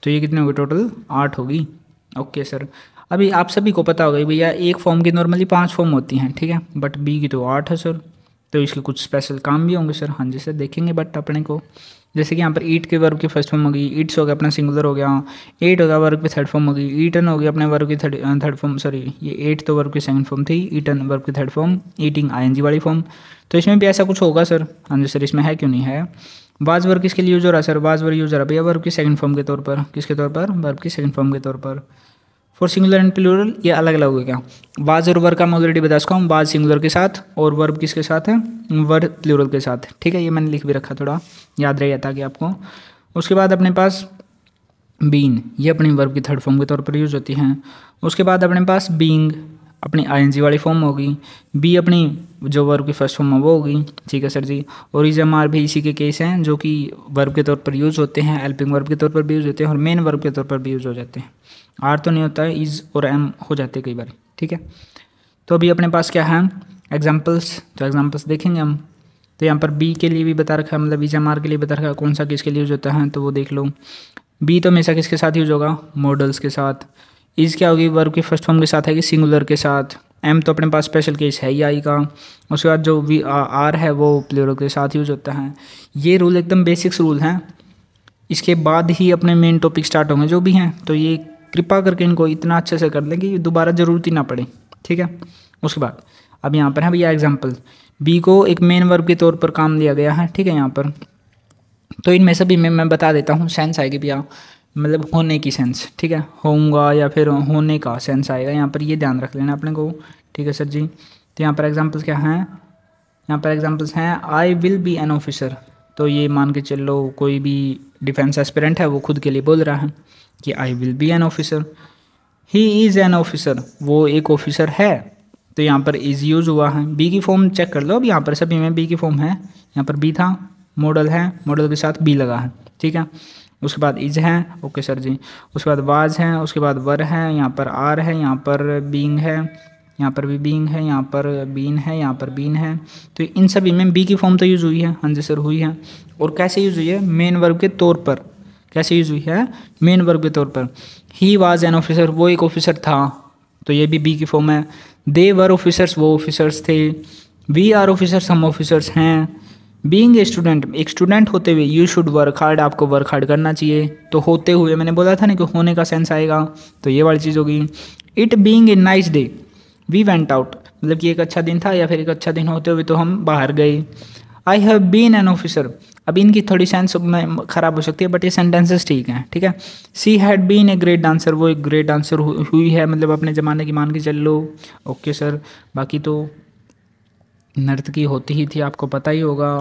तो ये कितने होगी टोटल, 8 होगी, ओके सर। अभी आप सभी को पता होगा भैया एक फॉर्म की नॉर्मली 5 फॉर्म होती हैं, ठीक है, बट बी की तो 8 है सर, तो इसके कुछ स्पेशल काम भी होंगे सर, हाँ जी सर देखेंगे, बट अपने को जैसे कि यहाँ पर ईट के वर्ब की फर्स्ट फॉर्म होगी, ईट्स हो गया अपना सिंगुलर हो गया, 8 हो गया वर्ब की थर्ड फॉर्म होगी, ईटन हो गया अपने वर्ब की थर्ड फॉर्म, सॉरी ये 8 तो वर्ब की सेकंड फॉर्म थी, ईटन वर्ब की थर्ड फॉर्म, ईटिंग आईएनजी वाली फॉर्म, तो इसमें भी ऐसा कुछ होगा सर, हाँ जी सर इसमें है क्यों नहीं है। वाज वर्ब किसके लिए यूज हो रहा है सर, वाज वर्ब यूज हो रहा है भैया वर्ब की सेकंड फॉर्म के तौर पर, किसके तौर पर, वर्ब की सेकंड फॉर्म के तौर पर। फॉर सिंगुलर एंड प्लूरल ये अलग अलग हो गया, वाज और वर्ब का मैं ऑलरेडी बता चुका हूँ, वाज सिंगुलर के साथ और वर्ब किसके साथ है, वर्ब प्लूरल के साथ, ठीक है, ये मैंने लिख भी रखा, थोड़ा याद रह जाता कि आपको। उसके बाद अपने पास बीन, ये अपनी वर्ब की थर्ड फॉर्म के तौर पर यूज होती हैं। उसके बाद अपने पास बीइंग अपनी आईएनजी वाली फॉर्म होगी, बी अपनी जो वर्ब की फर्स्ट फॉर्म है वो होगी, ठीक है सर जी। और इज एम आर भी इसी के केस हैं जो कि वर्ब के तौर पर यूज़ होते हैं, हेल्पिंग वर्ब के तौर पर भी यूज़ होते हैं और मेन वर्ब के तौर पर भी यूज़ हो जाते हैं। आर तो नहीं होता है, इज और एम हो जाते हैं कई बार, ठीक है। तो अभी अपने पास क्या है एग्जाम्पल्स, तो एग्जाम्पल्स देखेंगे हम। तो यहाँ पर बी के लिए भी बता रखा है, मतलब इज एम आर के लिए बता रखा है कौन सा किसके लिए यूज होता है, तो वो देख लो। बी तो हमेशा किसके साथ यूज होगा, मॉडल्स के साथ। इज क्या होगी, वर्ब की फर्स्ट फॉर्म के साथ है कि सिंगुलर के साथ। एम तो अपने पास स्पेशल केस है ही आई का। उसके बाद जो वी आर है वो प्लूरल के साथ यूज होता है। ये रूल एकदम बेसिक्स रूल हैं, इसके बाद ही अपने मेन टॉपिक स्टार्ट होंगे जो भी हैं, तो ये कृपा करके इनको इतना अच्छे से कर लें कि दोबारा ज़रूरत ही ना पड़े, ठीक है। उसके बाद अब यहाँ पर है भैया एग्जाम्पल, बी को एक मेन वर्ब के तौर पर काम लिया गया है, ठीक है यहाँ पर। तो इनमें सभी में मैं बता देता हूँ, सेंस आएगी भैया, मतलब होने की सेंस, ठीक है, होऊंगा या फिर होने का सेंस आएगा यहाँ पर, ये ध्यान रख लेना अपने को, ठीक है सर जी। तो यहाँ पर एग्जाम्पल्स क्या हैं, यहाँ पर एग्जाम्पल्स हैं I will be an officer, तो ये मान के चलो कोई भी डिफेंस एस्पिरेंट है वो खुद के लिए बोल रहा है कि I will be an officer. He is an officer, वो एक ऑफिसर है, तो यहाँ पर इज़ यूज हुआ है। बी की फॉर्म चेक कर लो, अब यहाँ पर सभी में बी की फॉर्म है, यहाँ पर बी था, मॉडल है, मॉडल के साथ बी लगा है, ठीक है। उसके बाद इज है, ओके सर जी। उसके बाद वाज है, उसके बाद वर है, यहाँ पर आर है, यहाँ पर बीइंग है, यहाँ पर भी बीइंग है, यहाँ पर बीन है, यहाँ पर बीन है। तो इन सभी में बी की फॉर्म तो यूज़ हुई है, हाँ जी सर हुई है। और कैसे यूज़ हुई है, मेन वर्ब के तौर पर, कैसे यूज़ हुई है, मेन वर्ब के तौर पर। ही वाज एन ऑफिसर, वो एक ऑफिसर था, तो ये भी बी की फॉर्म है। दे वर ऑफिसर्स, वो ऑफिसर्स थे। वी आर ऑफिसर्स, हम ऑफिसर्स हैं। बीइंग ए स्टूडेंट, एक स्टूडेंट होते हुए, यू शुड वर्क हार्ड, आपको वर्क हार्ड करना चाहिए। तो होते हुए मैंने बोला था ना कि होने का सेंस आएगा, तो ये वाली चीज़ होगी। It being a nice day, we went out, मतलब कि एक अच्छा दिन था या फिर एक अच्छा दिन होते हुए तो हम बाहर गए। I have been an officer, अब इनकी थोड़ी सेंस में ख़राब हो सकती है, बट ये सेंटेंसेस ठीक हैं, ठीक है। She had been a great dancer, वो एक ग्रेट डांसर हुई है, मतलब अपने ज़माने की मान के चल लो, ओके सर। बाकी तो नर्तकी होती ही थी, आपको पता ही होगा।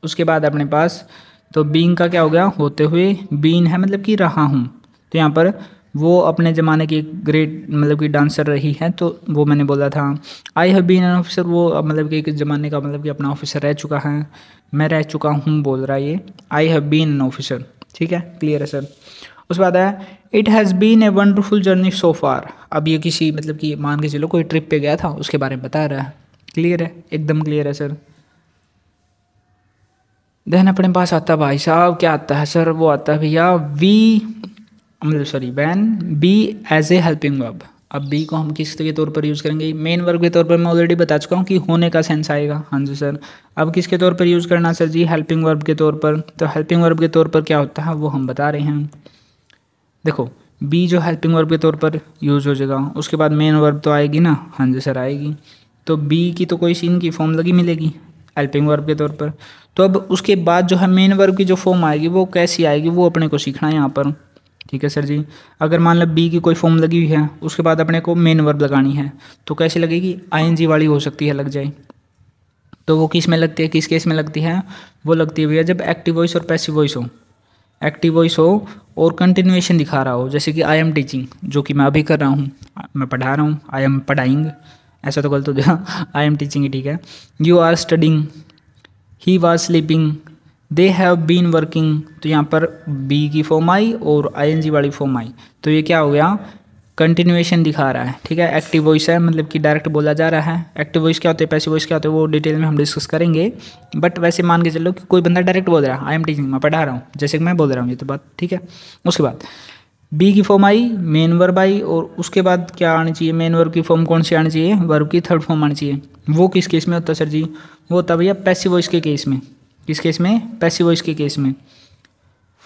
उसके बाद अपने पास तो बीइंग का क्या हो गया, होते हुए, बीन है मतलब कि रहा हूँ, तो यहाँ पर वो अपने ज़माने की ग्रेट मतलब कि डांसर रही है, तो वो मैंने बोला था। I have been an officer, वो मतलब कि एक ज़माने का मतलब कि अपना ऑफिसर रह चुका है, मैं रह चुका हूँ बोल रहा है ये, I have been an officer, ठीक है, क्लियर है सर। उसके बाद है it has been a wonderful journey so far, अब ये किसी मतलब कि मान के चलो कोई ट्रिप पे गया था उसके बारे में बता रहा है, क्लियर है, एकदम क्लियर है सर। देन अपने पास आता है भाई साहब, क्या आता है सर, वो आता है भैया वी, मतलब sorry when be as a helping verb. अब बी को हम किस के तौर पर यूज़ करेंगे, मेन वर्ब के तौर पर मैं ऑलरेडी बता चुका हूँ कि होने का सेंस आएगा। हाँ जी सर। अब किसके तौर पर यूज़ करना सर जी, हेल्पिंग वर्ब के तौर पर। तो हेल्पिंग वर्ब के तौर पर क्या होता है वो हम बता रहे हैं। देखो बी जो हेल्पिंग वर्ब के तौर पर यूज़ हो जाएगा, उसके बाद मेन वर्ब तो आएगी ना। हाँ जी सर आएगी। तो बी की तो कोई सीन की फॉर्म लगी मिलेगी हेल्पिंग वर्ब के तौर पर। तो अब उसके बाद जो है मेन वर्ब की जो फॉर्म आएगी वो कैसी आएगी वो अपने को सीखना है यहाँ पर। ठीक है सर जी। अगर मान लो बी की कोई फॉर्म लगी हुई है, उसके बाद अपने को मेन वर्ब लगानी है, तो कैसी लगेगी, आईएनजी वाली हो सकती है, लग जाए। तो वो किस में लगती है, किस केस में लगती है, वो लगती है भैया जब एक्टिव वॉइस और पैसिव वॉइस हो। एक्टिव वॉइस हो और कंटिन्यूएशन दिखा रहा हो, जैसे कि आई एम टीचिंग, जो कि मैं अभी कर रहा हूँ, मैं पढ़ा रहा हूँ, आई एम पढ़ाइंग, ऐसा तो गलत हो जाएगा, आई एम टीचिंग ही ठीक है। You are studying, he was sleeping, they have been working. तो यहाँ पर बी की फॉर्म आई और आईएनजी वाली फॉर्म आई, तो ये क्या हो गया, कंटिन्यूएशन दिखा रहा है। ठीक है। एक्टिव वॉइस है, मतलब कि डायरेक्ट बोला जा रहा है। एक्टिव वॉइस क्या होते हैं, पैसिव वॉइस क्या होते हैं, वो डिटेल में हम डिस्कस करेंगे। बट वैसे मान के चलो कि कोई बंदा डायरेक्ट बोल रहा है आई एम टीचिंग, मैं पढ़ा रहा हूँ, जैसे कि मैं बोल रहा हूँ, ये तो बात ठीक है। उसके बाद बी की form I, main verb I, और उसके बाद क्या आनी चाहिए, मेन वर्ब की फॉर्म कौन सी आनी चाहिए, वर्ब की थर्ड फॉर्म आनी चाहिए। वो किस केस में होता है सर जी, वो होता है भैया पैसिव वॉइस के केस में। किस केस में, पैसिव वॉइस के केस में।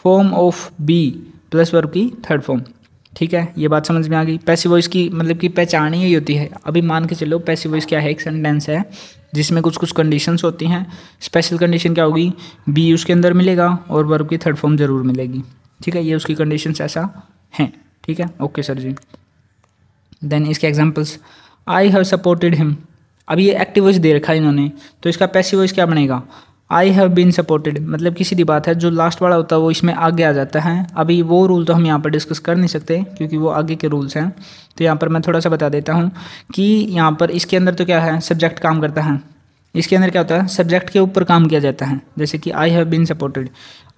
Form of be plus verb की थर्ड फॉर्म। ठीक है, ये बात समझ में आ गई। पैसिव वॉइस की मतलब कि पहचान ही होती है। अभी मान के चलो पैसिव वॉइस क्या है, एक सेंटेंस है जिसमें कुछ कुछ कंडीशंस होती हैं। स्पेशल कंडीशन क्या होगी, बी उसके अंदर मिलेगा और वर्ब की थर्ड फॉर्म जरूर मिलेगी। ठीक है, ये उसकी कंडीशंस ऐसा हैं। ठीक है, ओके सर जी। देन इसके examples, I have supported him. अब ये एक्टिव वॉइस दे रखा है इन्होंने, तो इसका पैसिव वॉइस क्या बनेगा, आई हैव बीन सपोर्टेड। मतलब की सीधी बात है, जो लास्ट वाला होता है वो इसमें आगे आ जाता है। अभी वो रूल तो हम यहाँ पर डिस्कस कर नहीं सकते क्योंकि वो आगे के रूल्स हैं। तो यहाँ पर मैं थोड़ा सा बता देता हूँ कि यहाँ पर इसके अंदर तो क्या है, सब्जेक्ट काम करता है। इसके अंदर क्या होता है, सब्जेक्ट के ऊपर काम किया जाता है। जैसे कि I have been supported,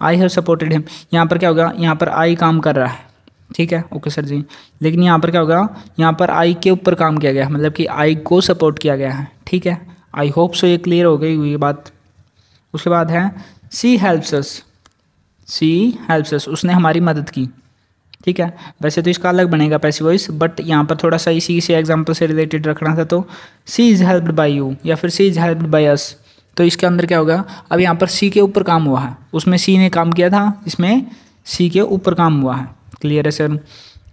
I have supported him, यहाँ पर क्या होगा, यहाँ पर आई काम कर रहा है। ठीक है, ओके सर जी। लेकिन यहाँ पर क्या होगा, यहाँ पर आई के ऊपर काम किया गया, मतलब कि आई को सपोर्ट किया गया है। ठीक है, आई होप सो ये क्लियर हो गई ये बात। उसके बाद है सी हेल्प्स अस, सी हेल्प्स अस, उसने हमारी मदद की। ठीक है, वैसे तो इसका अलग बनेगा पैसिव वॉइस, बट यहाँ पर थोड़ा सा इसी से एग्जांपल से रिलेटेड रखना था। तो सी इज़ हेल्प्ड बाय यू या फिर सी इज़ हेल्प्ड बाय अस। तो इसके अंदर क्या होगा, अब यहाँ पर सी के ऊपर काम हुआ है, उसमें सी ने काम किया था, इसमें सी के ऊपर काम हुआ है। क्लियर है sir.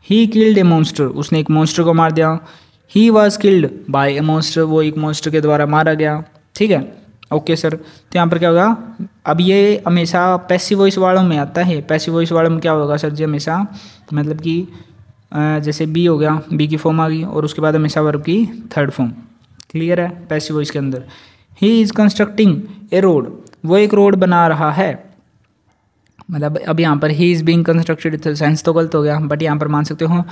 He killed A monster, उसने एक मॉन्स्टर को मार दिया। He was killed by A monster, वो एक मॉन्स्टर के द्वारा मारा गया। ठीक है, ओके सर। तो यहाँ पर क्या होगा, अब ये हमेशा पैसिव वॉइस वालों में आता है। पैसिव वॉइस वालों में क्या होगा सर जी, हमेशा मतलब कि जैसे बी हो गया, बी की फॉर्म आ गई और उसके बाद हमेशा वर्ब की थर्ड फॉर्म। क्लियर है, पैसिव वॉइस के अंदर। He is constructing A road, वो एक रोड बना रहा है। मतलब अब यहाँ पर ही इज़ बीइंग कंस्ट्रक्टेड, तो सेंस तो गलत हो गया, बट यहाँ पर मान सकते हो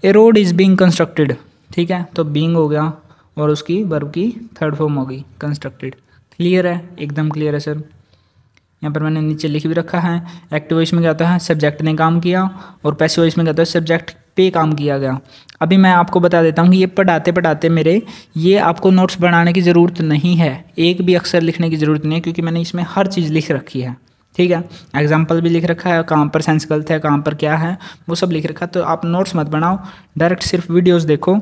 ए रोड इज़ बीइंग कंस्ट्रक्टेड। ठीक है, तो बीइंग हो गया और उसकी वर्ब की थर्ड फॉर्म हो गई कंस्ट्रक्टेड। क्लियर है, एकदम क्लियर है सर। यहाँ पर मैंने नीचे लिख भी रखा है। एक्टिव वॉइस में क्या होता है, सब्जेक्ट ने काम किया, और पैसिव वॉइस में क्या होता है, सब्जेक्ट पे काम किया गया। अभी मैं आपको बता देता हूँ कि ये पढ़ाते पढ़ाते मेरे, ये आपको नोट्स बनाने की ज़रूरत नहीं है, एक भी अक्षर लिखने की ज़रूरत नहीं है, क्योंकि मैंने इसमें हर चीज़ लिख रखी है। ठीक है, एग्जाम्पल भी लिख रखा है, कहाँ पर सेंस गलत है, कहाँ पर क्या है, वो सब लिख रखा है। तो आप नोट्स मत बनाओ, डायरेक्ट सिर्फ वीडियोस देखो।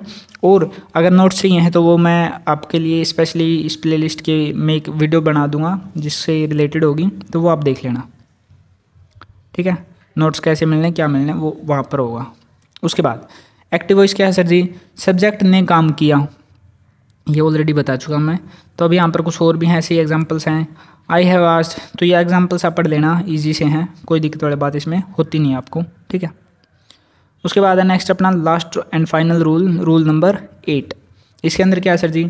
और अगर नोट्स चाहिए हैं तो वो मैं आपके लिए स्पेशली इस प्लेलिस्ट के में एक वीडियो बना दूंगा जिससे रिलेटेड होगी, तो वो आप देख लेना। ठीक है, नोट्स कैसे मिलने, क्या मिलने, वो वहाँ पर होगा। उसके बाद एक्टिव वॉइस क्या है सर जी, सब्जेक्ट ने काम किया, ये ऑलरेडी बता चुका मैं। तो अभी यहाँ पर कुछ और भी हैं, ऐसे एग्जाम्पल्स हैं। आई हैव आस्क्ड, तो ये एग्जाम्पल्स आप पढ़ लेना, ईजी से हैं, कोई दिक्कत वाली बात इसमें होती नहीं है आपको। ठीक है, उसके बाद है नेक्स्ट अपना last and final rule, rule number 8। इसके अंदर क्या है सर जी,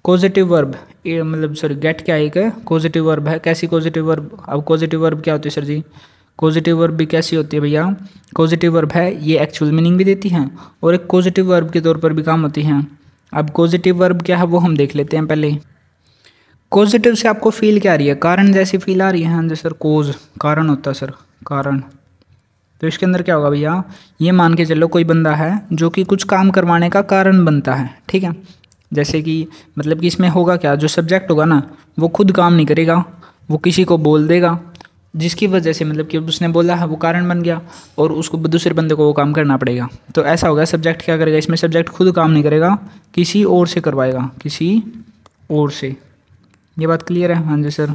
पॉजिटिव वर्ब, मतलब सॉरी गेट क्या एक पॉजिटिव वर्ब है। कैसी पॉजिटिव वर्ब, अब पॉजिटिव वर्ब क्या होती है सर जी, पॉजिटिव वर्ब भी कैसी होती है भैया, पॉजिटिव वर्ब है ये एक्चुअल मीनिंग भी देती हैं और एक पॉजिटिव वर्ब के तौर पर भी काम होती हैं। अब पॉजिटिव वर्ब क्या है वो हम देख लेते हैं पहले। पॉजिटिव से आपको फील क्या आ रही है, कारण जैसी फील आ रही है। हाँ जी सर, कोज कारण होता है सर, कारण। तो इसके अंदर क्या होगा भैया, ये मान के चलो कोई बंदा है जो कि कुछ काम करवाने का कारण बनता है। ठीक है, जैसे कि मतलब कि इसमें होगा क्या, जो सब्जेक्ट होगा ना वो खुद काम नहीं करेगा, वो किसी को बोल देगा जिसकी वजह से मतलब कि उसने बोला है वो कारण बन गया और उसको दूसरे बंदे को वो काम करना पड़ेगा। तो ऐसा होगा, सब्जेक्ट क्या करेगा इसमें, सब्जेक्ट खुद काम नहीं करेगा, किसी और से करवाएगा, किसी और से। ये बात क्लियर है? हाँ जी सर,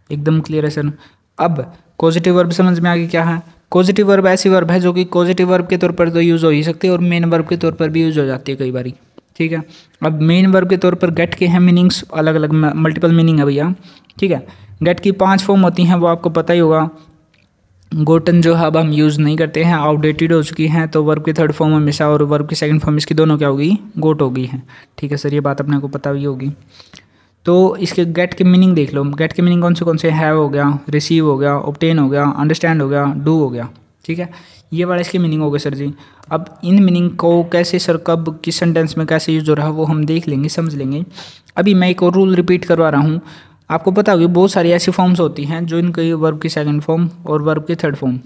एकदम क्लियर है सर। अब कॉजेटिव वर्ब समझ में आ गई क्या है? कॉजेटिव वर्ब ऐसी वर्ब है जो कि कॉजेटिव वर्ब के तौर पर तो यूज़ हो ही सकती है और मेन वर्ब के तौर पर भी यूज़ हो जाती है कई बारी। ठीक है, अब मेन वर्ब के तौर पर गेट के हैं मीनिंग्स अलग अलग, मल्टीपल मीनिंग है भैया। ठीक है, गेट की 5 फॉर्म होती हैं, वो आपको पता ही होगा। गोटन जो है अब हम यूज़ नहीं करते हैं, आउटडेटेड हो चुकी हैं, तो वर्ब की थर्ड फॉर्म हमेशा और वर्ब की सेकंड फॉर्म इसकी दोनों क्या होगी, गोट होगी है। ठीक है सर, ये बात अपने को पता भी होगी। तो इसके गेट के मीनिंग देख लो। गेट के मीनिंग कौन से हैव हो गया, रिसीव हो गया, ऑब्टेन हो गया, अंडरस्टैंड हो गया, डू हो गया। ठीक है, ये वाला इसकी मीनिंग हो गया सर जी। अब इन मीनिंग को कैसे सर, कब, किस सेंटेंस में कैसे यूज हो रहा है वो हम देख लेंगे, समझ लेंगे। अभी मैं एक और रूल रिपीट करवा रहा हूँ। आपको पता होगी बहुत सारी ऐसी फॉर्म्स होती हैं जो इनकी वर्ब की सेकंड फॉर्म और वर्ब की थर्ड फॉर्म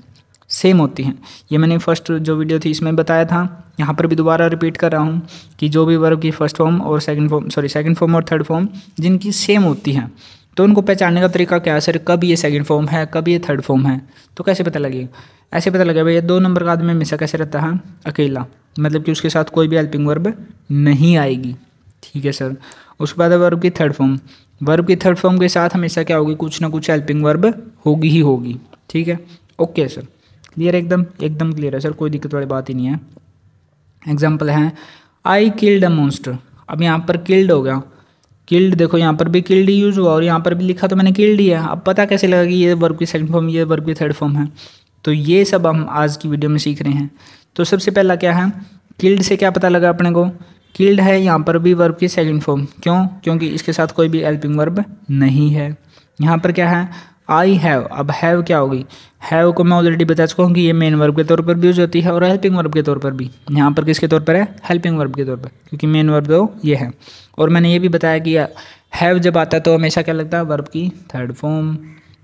सेम होती हैं। ये मैंने फर्स्ट जो वीडियो थी इसमें बताया था, यहाँ पर भी दोबारा रिपीट कर रहा हूँ कि जो भी वर्ब की फर्स्ट फॉर्म और सेकंड फॉर्म और थर्ड फॉर्म जिनकी सेम होती हैं, तो उनको पहचानने का तरीका क्या है सर, कब ये सेकंड फॉर्म है, कब ये थर्ड फॉर्म है, तो कैसे पता लगेगा? ऐसे पता लगेगा भैया, 2 नंबर का आदमी हमेशा कैसे रहता है, अकेला, मतलब कि उसके साथ कोई भी हेल्पिंग वर्ब नहीं आएगी। ठीक है सर, उसके बाद वर्ब की थर्ड फॉर्म, वर्ब की थर्ड फॉर्म के साथ हमेशा क्या होगी, कुछ ना कुछ हेल्पिंग वर्ब होगी ही होगी। ठीक है, ओके सर, क्लियर, एकदम क्लियर है सर, कोई दिक्कत वाली बात ही नहीं है। एग्जाम्पल है, आई किल्ड अ मॉन्स्टर। अब यहाँ पर किल्ड हो गया, किल्ड देखो यहाँ पर भी किल्ड यूज हुआ और यहाँ पर भी लिखा तो मैंने किल्ड ही है। अब पता कैसे लगा कि ये वर्ब की सेकंड फॉर्म, ये वर्ब की थर्ड फॉर्म है? तो ये सब हम आज की वीडियो में सीख रहे हैं। तो सबसे पहला क्या है, किल्ड से क्या पता लगा अपने को, किल्ड है यहाँ पर भी वर्ब की सेकंड फॉर्म। क्यों? क्योंकि इसके साथ कोई भी हेल्पिंग वर्ब नहीं है। यहाँ पर क्या है, आई हैव। अब हैव क्या होगी, हैव को मैं ऑलरेडी बता चुका हूँ कि ये मेन वर्ब के तौर पर भी यूज होती है और हेल्पिंग वर्ब के तौर पर भी। यहाँ पर किसके तौर पर है, हेल्पिंग वर्ब के तौर पर, क्योंकि मेन वर्ब तो ये है। और मैंने ये भी बताया कि हैव जब आता है तो हमेशा क्या लगता है, वर्ब की थर्ड फॉर्म।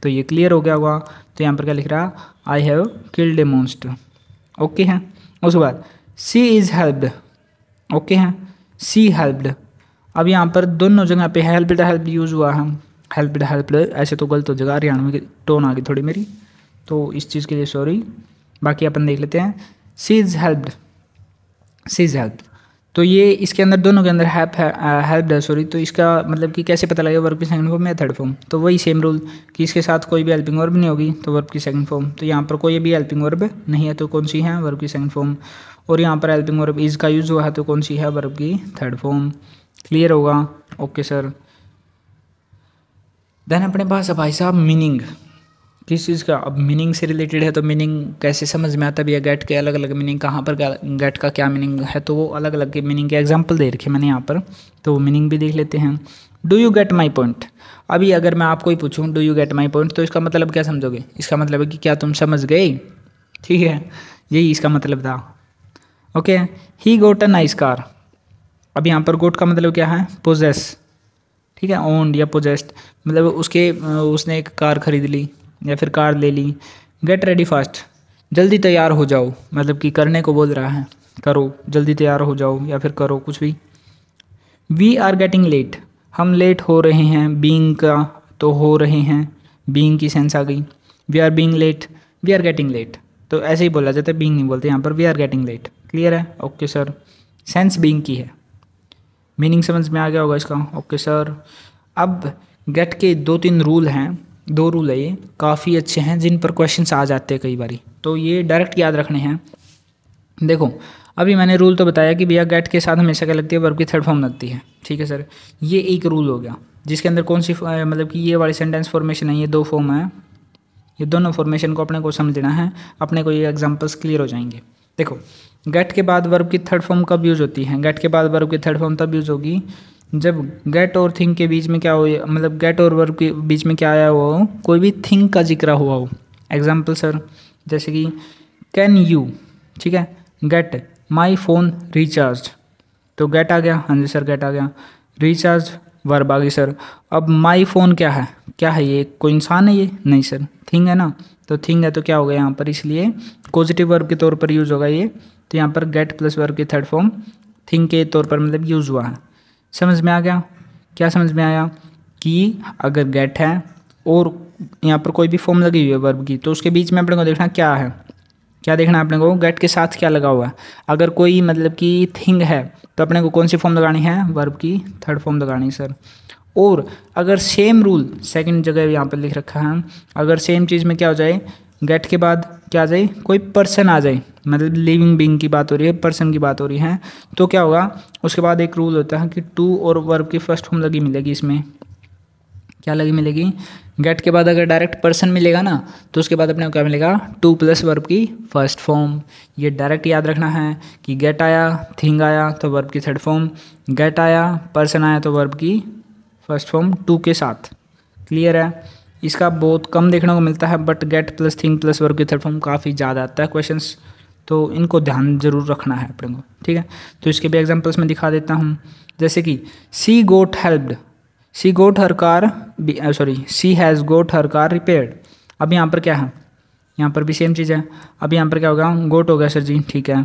तो ये क्लियर हो गया होगा। तो यहाँ पर क्या लिख रहा, I have killed A monster. Okay है, उसके बाद सी इज़ हेल्प्ड। ओके है, सी हेल्प्ड। अब यहाँ पर दोनों जगह पे हेल्प्ड यूज़ हुआ है। हेल्प्ड ऐसे तो गलत हो जाएगा, हरियाणवी की टोन आ गई थोड़ी मेरी, तो इस चीज़ के लिए सॉरी। बाकी अपन देख लेते हैं, she is helped, she is helped. तो ये इसके अंदर दोनों के अंदर हेल्प्ड है सॉरी। तो इसका मतलब कि कैसे पता लगेगा वर्ब की सेकंड फॉर्म या थर्ड फॉर्म? तो वही सेम रूल कि इसके साथ कोई भी हेल्पिंग वर्ब नहीं होगी तो वर्ब की सेकंड फॉर्म। तो यहाँ पर कोई भी हेल्पिंग वर्ब नहीं है तो कौन सी है, वर्ब की सेकंड फॉर्म। और यहाँ पर हेल्पिंग वर्ब इज़ का यूज़ हुआ है तो कौन सी है, वर्ब की थर्ड फॉर्म। क्लियर होगा? Okay sir. देन अपने पास है भाई साहब मीनिंग, किस चीज़ का। अब मीनिंग से रिलेटेड है तो मीनिंग कैसे समझ में आता है भैया, गेट के अलग अलग मीनिंग, कहाँ पर गेट का क्या मीनिंग है, तो वो अलग अलग के मीनिंग के एग्जांपल दे रखे मैंने यहाँ पर, तो मीनिंग भी देख लेते हैं। Do you get my point. अभी अगर मैं आपको ही पूछूँ do you get my point, तो इसका मतलब क्या समझोगे? इसका मतलब है कि क्या तुम समझ गए? ठीक है, यही इसका मतलब था। Okay, he got a nice car. अब यहाँ पर गोट का मतलब क्या है, पोजेस। ठीक है, ओन्ड या पोजेस्ड, मतलब उसने एक कार खरीद ली या फिर कार ले ली। गेट रेडी फास्ट, जल्दी तैयार हो जाओ, मतलब कि करने को बोल रहा है, करो, जल्दी तैयार हो जाओ या फिर करो कुछ भी। वी आर गेटिंग लेट, हम लेट हो रहे हैं। बीइंग का तो हो रहे हैं, बीइंग की सेंस आ गई। We are being late, we are getting late, तो ऐसे ही बोला जाता है, बीइंग नहीं बोलते यहाँ पर, we are getting late. Clear है? ओके सर, सेंस बीइंग की है। मीनिंग समझ में आ गया होगा इसका? Okay sir. अब गेट के 2-3 रूल हैं, 2 रूल है, ये काफ़ी अच्छे हैं जिन पर क्वेश्चंस आ जाते हैं कई बारी, तो ये डायरेक्ट याद रखने हैं। देखो अभी मैंने रूल तो बताया कि भैया गेट के साथ हमेशा क्या लगती है, वर्ब की थर्ड फॉर्म लगती है। ठीक है सर, ये एक रूल हो गया जिसके अंदर कौन सी मतलब कि ये वाली सेंटेंस फॉर्मेशन है, ये 2 फॉर्म है, ये दोनों फॉर्मेशन को अपने को समझना है, अपने को ये एग्जाम्पल्स क्लियर हो जाएंगे। देखो गेट के बाद वर्ब की थर्ड फॉर्म कब यूज़ होती है, गेट के बाद वर्ब की थर्ड फॉर्म तब यूज़ होगी जब गेट और थिंग के बीच में क्या हो, मतलब गेट और वर्ब के बीच में क्या आया हुआ हो, कोई भी थिंग का जिक्र हुआ हो। एग्जाम्पल सर, जैसे कि कैन यू, ठीक है, गेट माई फ़ोन रिचार्ज, तो गेट आ गया, हाँ जी सर गेट आ गया, रिचार्ज वर्ब आ गई सर। अब माई फ़ोन क्या है, ये कोई इंसान है ये? नहीं सर, थिंग है ना, तो थिंग है तो क्या हो गया यहाँ पर, इसलिए पॉजिटिव वर्ब के तौर पर यूज़ होगा ये। तो यहाँ पर गेट प्लस वर्ब की थर्ड फॉर्म थिंग के तौर पर मतलब यूज़ हुआ है। समझ में आ गया? क्या समझ में आया कि अगर गेट है और यहाँ पर कोई भी फॉर्म लगी हुई है वर्ब की, तो उसके बीच में अपने को देखना क्या है, क्या देखना है अपने को, गेट के साथ क्या लगा हुआ है। अगर कोई मतलब कि थिंग है तो अपने को कौन सी फॉर्म लगानी है, वर्ब की थर्ड फॉर्म लगानी है सर। और अगर सेम रूल सेकंड जगह यहाँ पर लिख रखा है, अगर सेम चीज़ में क्या हो जाए, गेट के बाद क्या आ जाए, कोई पर्सन आ जाए, मतलब लिविंग बीइंग की बात हो रही है, पर्सन की बात हो रही है, तो क्या होगा, उसके बाद एक रूल होता है कि टू और वर्ब की फर्स्ट फॉर्म लगी मिलेगी। इसमें क्या लगी मिलेगी, गेट के बाद अगर डायरेक्ट पर्सन मिलेगा ना, तो उसके बाद अपने को क्या मिलेगा, टू प्लस वर्ब की फर्स्ट फॉर्म। ये डायरेक्ट याद रखना है कि गेट आया, थिंग आया तो वर्ब की थर्ड फॉर्म, गेट आया, पर्सन आया तो वर्ब की फर्स्ट फॉर्म टू के साथ। क्लियर है। इसका बहुत कम देखने को मिलता है, but get plus thing plus verb की थर्ड फॉर्म काफ़ी ज़्यादा आता है क्वेश्चंस, तो इनको ध्यान जरूर रखना है अपने को। ठीक है, तो इसके भी एग्जांपल्स में दिखा देता हूँ। जैसे कि she got helped, she got her car, she has got her car repaired. अब यहाँ पर क्या है, यहाँ पर भी सेम चीज़ है। अब यहाँ पर क्या होगा, गोट हो गया सर जी, ठीक है,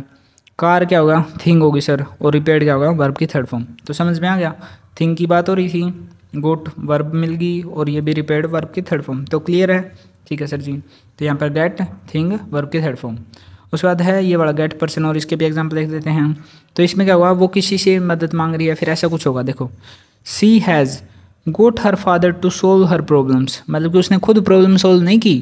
कार क्या होगा, थिंग होगी सर, और रिपेयर्ड क्या होगा, वर्ब की थर्ड फॉर्म। तो समझ में आ गया, थिंग की बात हो रही थी, गोट वर्ब मिल गई, और ये भी रिपेयर्ड वर्ब की थर्ड फॉर्म। तो क्लियर है, ठीक है सर जी। तो यहाँ पर गेट थिंग वर्ब की थर्ड फॉर्म। उसके बाद है ये वाला गेट पर्सन, और इसके भी एग्जाम्पल देख देते हैं। तो इसमें क्या हुआ, वो किसी से मदद मांग रही है, फिर ऐसा कुछ होगा। देखो, she has got her father to solve her problems, मतलब कि उसने खुद प्रॉब्लम सोल्व नहीं की।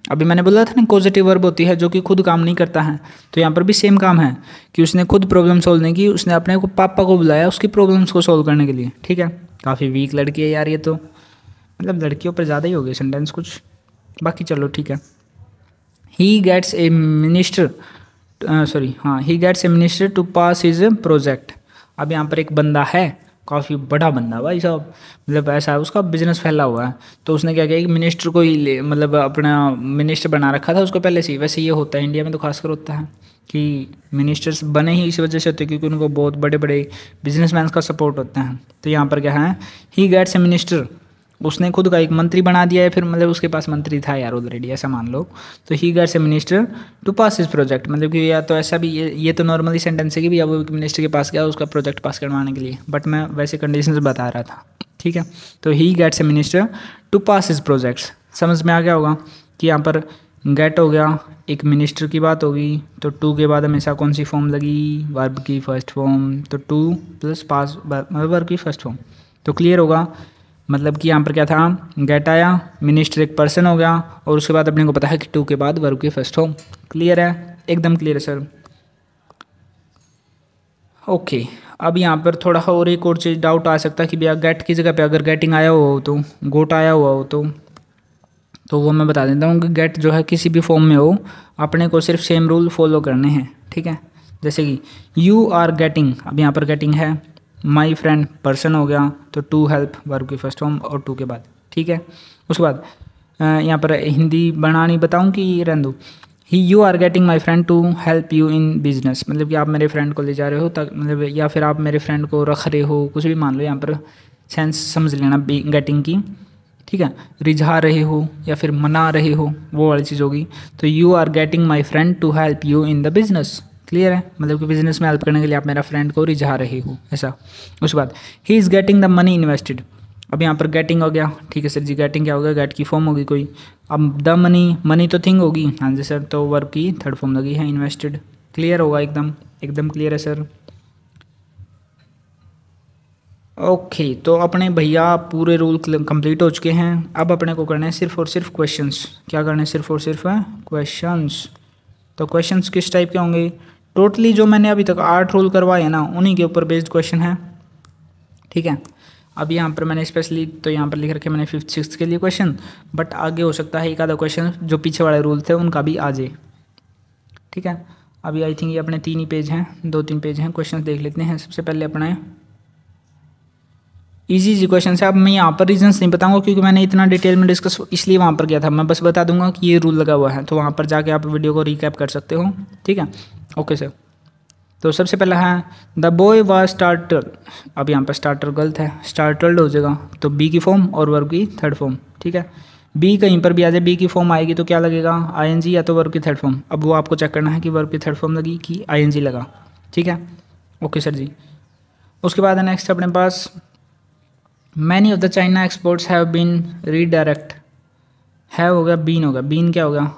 अभी मैंने बोला था ना, पॉजिटिव वर्ब होती है जो कि खुद काम नहीं करता है, तो यहाँ पर भी सेम काम है कि उसने खुद प्रॉब्लम सोल्व नहीं की, उसने अपने को पापा को बुलाया उसकी प्रॉब्लम्स को सोल्व करने के लिए। ठीक है, काफ़ी वीक लड़की है यार ये तो, मतलब लड़कियों पर ज़्यादा ही हो गया सेंटेंस कुछ, बाकी चलो ठीक है। He gets a minister, he gets a minister to pass his project. अब यहाँ पर एक बंदा है, काफ़ी बड़ा बंदा भाई साहब, मतलब ऐसा है उसका बिजनेस फैला हुआ है, तो उसने क्या किया कि मिनिस्टर को ही मतलब अपना मिनिस्टर बना रखा था उसको पहले से ही। वैसे ये होता है इंडिया में तो खासकर होता है कि मिनिस्टर्स बने ही इस वजह से होते हैं क्योंकि उनको बहुत बड़े बड़े बिजनेसमैन का सपोर्ट होता है। तो यहाँ पर क्या है, ही गेट्स ए मिनिस्टर, उसने खुद का एक मंत्री बना दिया है, फिर मतलब उसके पास मंत्री था यार ऑलरेडी, ऐसा मान लो। तो he gets a minister to pass his project, मतलब कि या तो ऐसा भी, ये तो नॉर्मली सेंटेंस है कि भैया वो मिनिस्टर के पास गया उसका प्रोजेक्ट पास करवाने के लिए, बट मैं वैसे कंडीशंस बता रहा था। ठीक है, तो he gets a minister to pass his projects. समझ में आ गया होगा कि यहाँ पर गेट हो गया, एक मिनिस्टर की बात होगी, तो टू के बाद हमेशा कौन सी फॉर्म लगी, वर्ब की फर्स्ट फॉर्म, तो टू प्लस पास वर्ब की फर्स्ट फॉर्म। तो क्लियर होगा, मतलब कि यहाँ पर क्या था, गेट आया, मिनिस्टर एक पर्सन हो गया, और उसके बाद अपने को पता है कि टू के बाद वर्ब की फर्स्ट फॉर्म। क्लियर है, एकदम क्लियर है सर। ओके, अब यहाँ पर थोड़ा और एक और चीज़ डाउट आ सकता है कि भैया गेट की जगह पे अगर गेटिंग आया हुआ हो, तो गोट आया हुआ हो, तो वो मैं बता देता हूँ कि गेट जो है किसी भी फॉर्म में हो, अपने को सिर्फ सेम रूल फॉलो करने हैं। ठीक है, जैसे कि यू आर गेटिंग, अब यहाँ पर गेटिंग है, माई फ्रेंड पर्सन हो गया, तो टू हेल्प वर्ब की फर्स्ट फॉर्म और टू के बाद। ठीक है, उसके बाद यहाँ पर हिंदी बनानी बताऊँ कि रहने दो, he you are getting my friend to help you in business, मतलब कि आप मेरे फ्रेंड को ले जा रहे हो तक, मतलब या फिर आप मेरे फ्रेंड को रख रहे हो, कुछ भी मान लो, यहाँ पर सेंस समझ लेना गेटिंग की। ठीक है, रिझा रहे हो या फिर मना रहे हो, वो वाली चीज़ होगी। तो you are getting my friend to help you in the business. Clear है, मतलब कि बिजनेस में हेल्प करने के लिए आप मेरा फ्रेंड को रिझा रहे हो, ऐसा। उसके बाद he is getting the money invested, अब यहाँ पर गेटिंग हो गया। ठीक है सर जी, गेटिंग क्या होगा, गेट की फॉर्म होगी कोई, अब द मनी, मनी तो थिंग होगी, हाँ जी सर, तो वर्ब की थर्ड फॉर्म लगी है इन्वेस्टेड। क्लियर होगा, एकदम एकदम क्लियर है सर। ओके, तो अपने भैया पूरे रूल कंप्लीट हो चुके हैं। अब अपने को करने हैं सिर्फ और सिर्फ क्वेश्चंस। क्या करने हैं, सिर्फ और सिर्फ क्वेश्चंस। तो क्वेश्चंस किस टाइप के होंगे, टोटली जो मैंने अभी तक 8 रूल करवाए हैं ना, उन्हीं के ऊपर बेस्ड क्वेश्चन है। ठीक है, अब यहाँ पर मैंने स्पेशली तो यहाँ पर लिख रखे मैंने 5th 6th के लिए क्वेश्चन, बट आगे हो सकता है एक आधा क्वेश्चन जो पीछे वाले रूल थे उनका भी आ जाए। ठीक है, अभी आई थिंक ये अपने 3 ही पेज हैं, 2-3 पेज हैं, क्वेश्चन देख लेते हैं। सबसे पहले अपने इजी क्वेश्चन है। अब मैं यहाँ पर रीजंस नहीं बताऊंगा क्योंकि मैंने इतना डिटेल में डिस्कस इसलिए वहाँ पर किया था, मैं बस बता दूंगा कि ये रूल लगा हुआ है, तो वहाँ पर जाके आप वीडियो को रिकैप कर सकते हो। ठीक है, ओके सर। तो सबसे पहला है द बॉय वाज स्टार्टल, अब यहाँ पर स्टार्टर गलत है, स्टार्टल्ड हो जाएगा, तो बी की फॉर्म और वर्ब की थर्ड फॉर्म। ठीक है, बी कहीं पर भी आ जाए, बी की फॉर्म आएगी तो क्या लगेगा, आईएनजी या तो वर्ब की थर्ड फॉर्म। अब वो आपको चेक करना है कि वर्ब की थर्ड फॉर्म लगी कि आईएनजी लगा। ठीक है, ओके सर जी। उसके बाद नेक्स्ट अपने पास many of the China exports have been redirect, have हो गया, बीन हो गया, बीन क्या हो गया,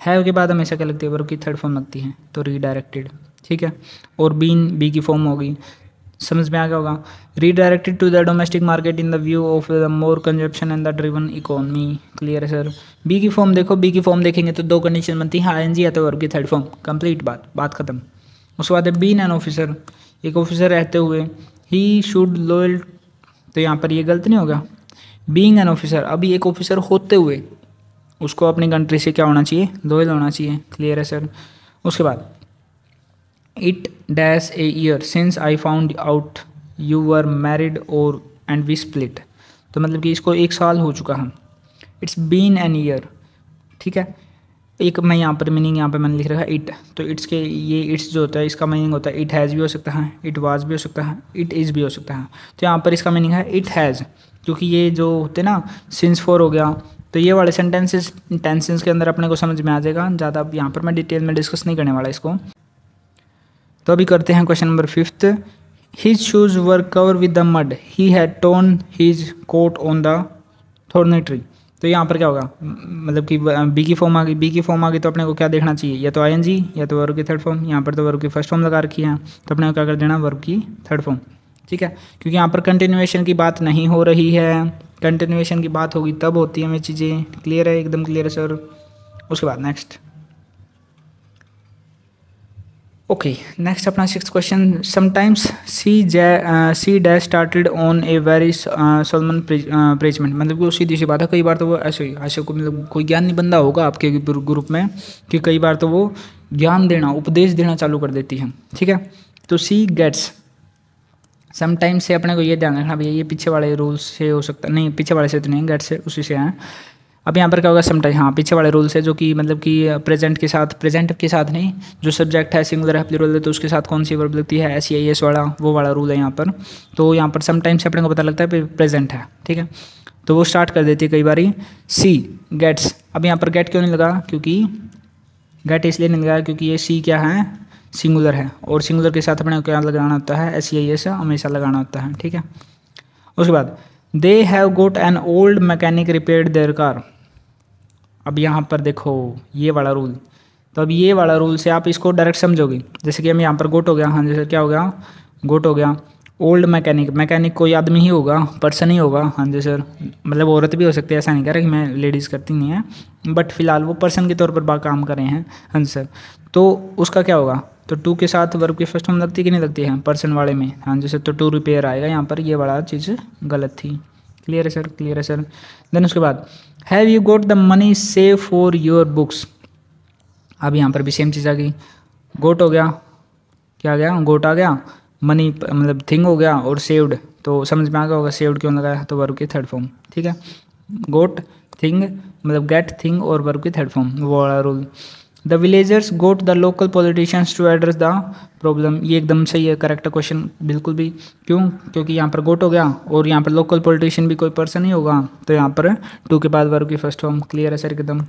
हैव के बाद हमेशा क्या लगती है, वर्ब की थर्ड फॉर्म लगती है, तो रीडायरेक्टेड, ठीक है। और बीन बी की फॉर्म होगी, समझ में आ गया होगा। Redirected to the domestic market in the view of the more consumption and the driven economy, clear है सर। बी की फॉर्म देखो, बी की फॉर्म देखेंगे तो दो कंडीशन बनती है, आईएनजी या तो वर्ब की थर्ड फॉर्म, कंप्लीट बात खत्म। उसके बाद है बीन एन ऑफिसर, एक ऑफिसर रहते हुए, ही शुड लॉयल, तो यहाँ पर ये गलत नहीं होगा, बीइंग एन ऑफिसर, अभी एक ऑफिसर होते हुए उसको अपनी कंट्री से क्या होना चाहिए, लॉयल होना चाहिए, क्लियर है सर। उसके बाद it dash a year since I found out you were married और एंड वी स्प्लिट, तो मतलब कि इसको 1 साल हो चुका है, इट्स बीन एन ईयर, ठीक है। एक मैं यहाँ पर मीनिंग यहाँ पे मैंने लिख रखा है इट, तो इट्स के ये इट्स जो होता है इसका मीनिंग होता है इट हैज़ भी हो सकता है, इट वाज भी हो सकता है, इट इज़ भी हो सकता है, तो यहाँ पर इसका मीनिंग है इट हैज़, क्योंकि ये जो होते ना सिंस फॉर हो गया, तो ये वाले सेंटेंसेस टेंसेस के अंदर अपने को समझ में आ जाएगा, ज़्यादा अब यहाँ पर मैं डिटेल में डिस्कस नहीं करने वाला इसको। तो अभी करते हैं question number 5। His shoes were cover with the mud, he had torn his coat on the thorny tree, तो यहाँ पर क्या होगा, मतलब कि बी की फॉर्म आ गई, बी की फॉर्म आ गई तो अपने को क्या देखना चाहिए, या तो आईएनजी या तो वर्ब की थर्ड फॉर्म, यहाँ पर तो वर्ब की फर्स्ट फॉर्म लगा रखी है, तो अपने को क्या कर देना, वर्ब की थर्ड फॉर्म, ठीक है। क्योंकि यहाँ पर कंटिन्यूएशन की बात नहीं हो रही है, कंटिन्यूएशन की बात होगी तब होती है हमें चीज़ें, क्लियर है, एकदम क्लियर है सर। उसके बाद नेक्स्ट, ओके नेक्स्ट अपना 6th question, sometimes she dash started on a very solemn presentment, मतलब कि सीधी सी बात है, कई बार तो वो ऐसे को मतलब कोई ज्ञानी बंदा होगा आपके ग्रुप में कि कई बार तो वो ज्ञान देना, उपदेश देना चालू कर देती है, ठीक है। तो सी गेट्स, समटाइम्स से अपने को ये ध्यान रखना भैया, ये पीछे वाले रूल से हो सकता नहीं, पीछे वाले से तो नहीं, गेट से उसी से हैं। अब यहाँ पर क्या होगा, समटाइम, हाँ पीछे वाले रूल से, जो कि मतलब कि प्रेजेंट के साथ नहीं, जो सब्जेक्ट है सिंगुलर है प्लूरल है तो उसके साथ कौन सी वर्ब लगती है, SEIS वाला, वो वाला रूल है यहाँ पर। तो यहाँ पर समटाइम से अपने को पता लगता है प्रेजेंट है, ठीक है। तो वो स्टार्ट कर देती है कई बारी, सी गेट्स। अब यहाँ पर गेट क्यों नहीं लगा, क्योंकि गेट इसलिए नहीं लगा क्योंकि ये सी क्या है, सिंगुलर है, और सिंगुलर के साथ अपने को क्या लगाना होता है, SEIS हमेशा लगाना होता है, ठीक है। उसके बाद they have got an old mechanic repaired their car, अब यहाँ पर देखो ये वाला रूल, तो अब ये वाला रूल से आप इसको डायरेक्ट समझोगे, जैसे कि हम यहाँ पर गोट हो गया, हाँ जैसे क्या हो गया, गोट हो गया, ओल्ड मैकेनिक, मैकेनिक कोई आदमी ही होगा, पर्सन ही होगा, हाँ जी सर, मतलब औरत भी हो सकती है, ऐसा नहीं कह रहा कि मैं लेडीज़ करती नहीं है, बट फिलहाल वो पर्सन के तौर पर काम कर रहे हैं, हाँ जी सर। तो उसका क्या होगा, तो टू के साथ वर्ब की फर्स्ट फॉर्म लगती कि नहीं लगती है पर्सन वाले में, हाँ जी सर, तो टू रिपेयर आएगा यहाँ पर, ये वाला चीज़ गलत थी, क्लियर है सर, क्लियर है सर। देन उसके बाद have you got the money save for your books, अब यहाँ पर भी सेम चीज़ आ गई, गोट हो गया, क्या आ गया, गोट आ गया, मनी मतलब थिंग हो गया, और सेव्ड, तो समझ में आ गया होगा सेव्ड क्यों लगाया, तो वर्ब की थर्ड फॉर्म, ठीक है। गोट थिंग मतलब गेट थिंग और वर्ब की थर्ड फॉर्म, वो वाला rule. The villagers got the local politicians to address the problem, ये एकदम सही है, करेक्ट क्वेश्चन बिल्कुल भी, क्यों, क्योंकि यहाँ पर गोट हो गया और यहाँ पर लोकल पॉलिटिशियन भी कोई पर्सन ही होगा, तो यहाँ पर टू के बाद वर्ब की फर्स्ट फॉर्म, क्लियर है सर एकदम।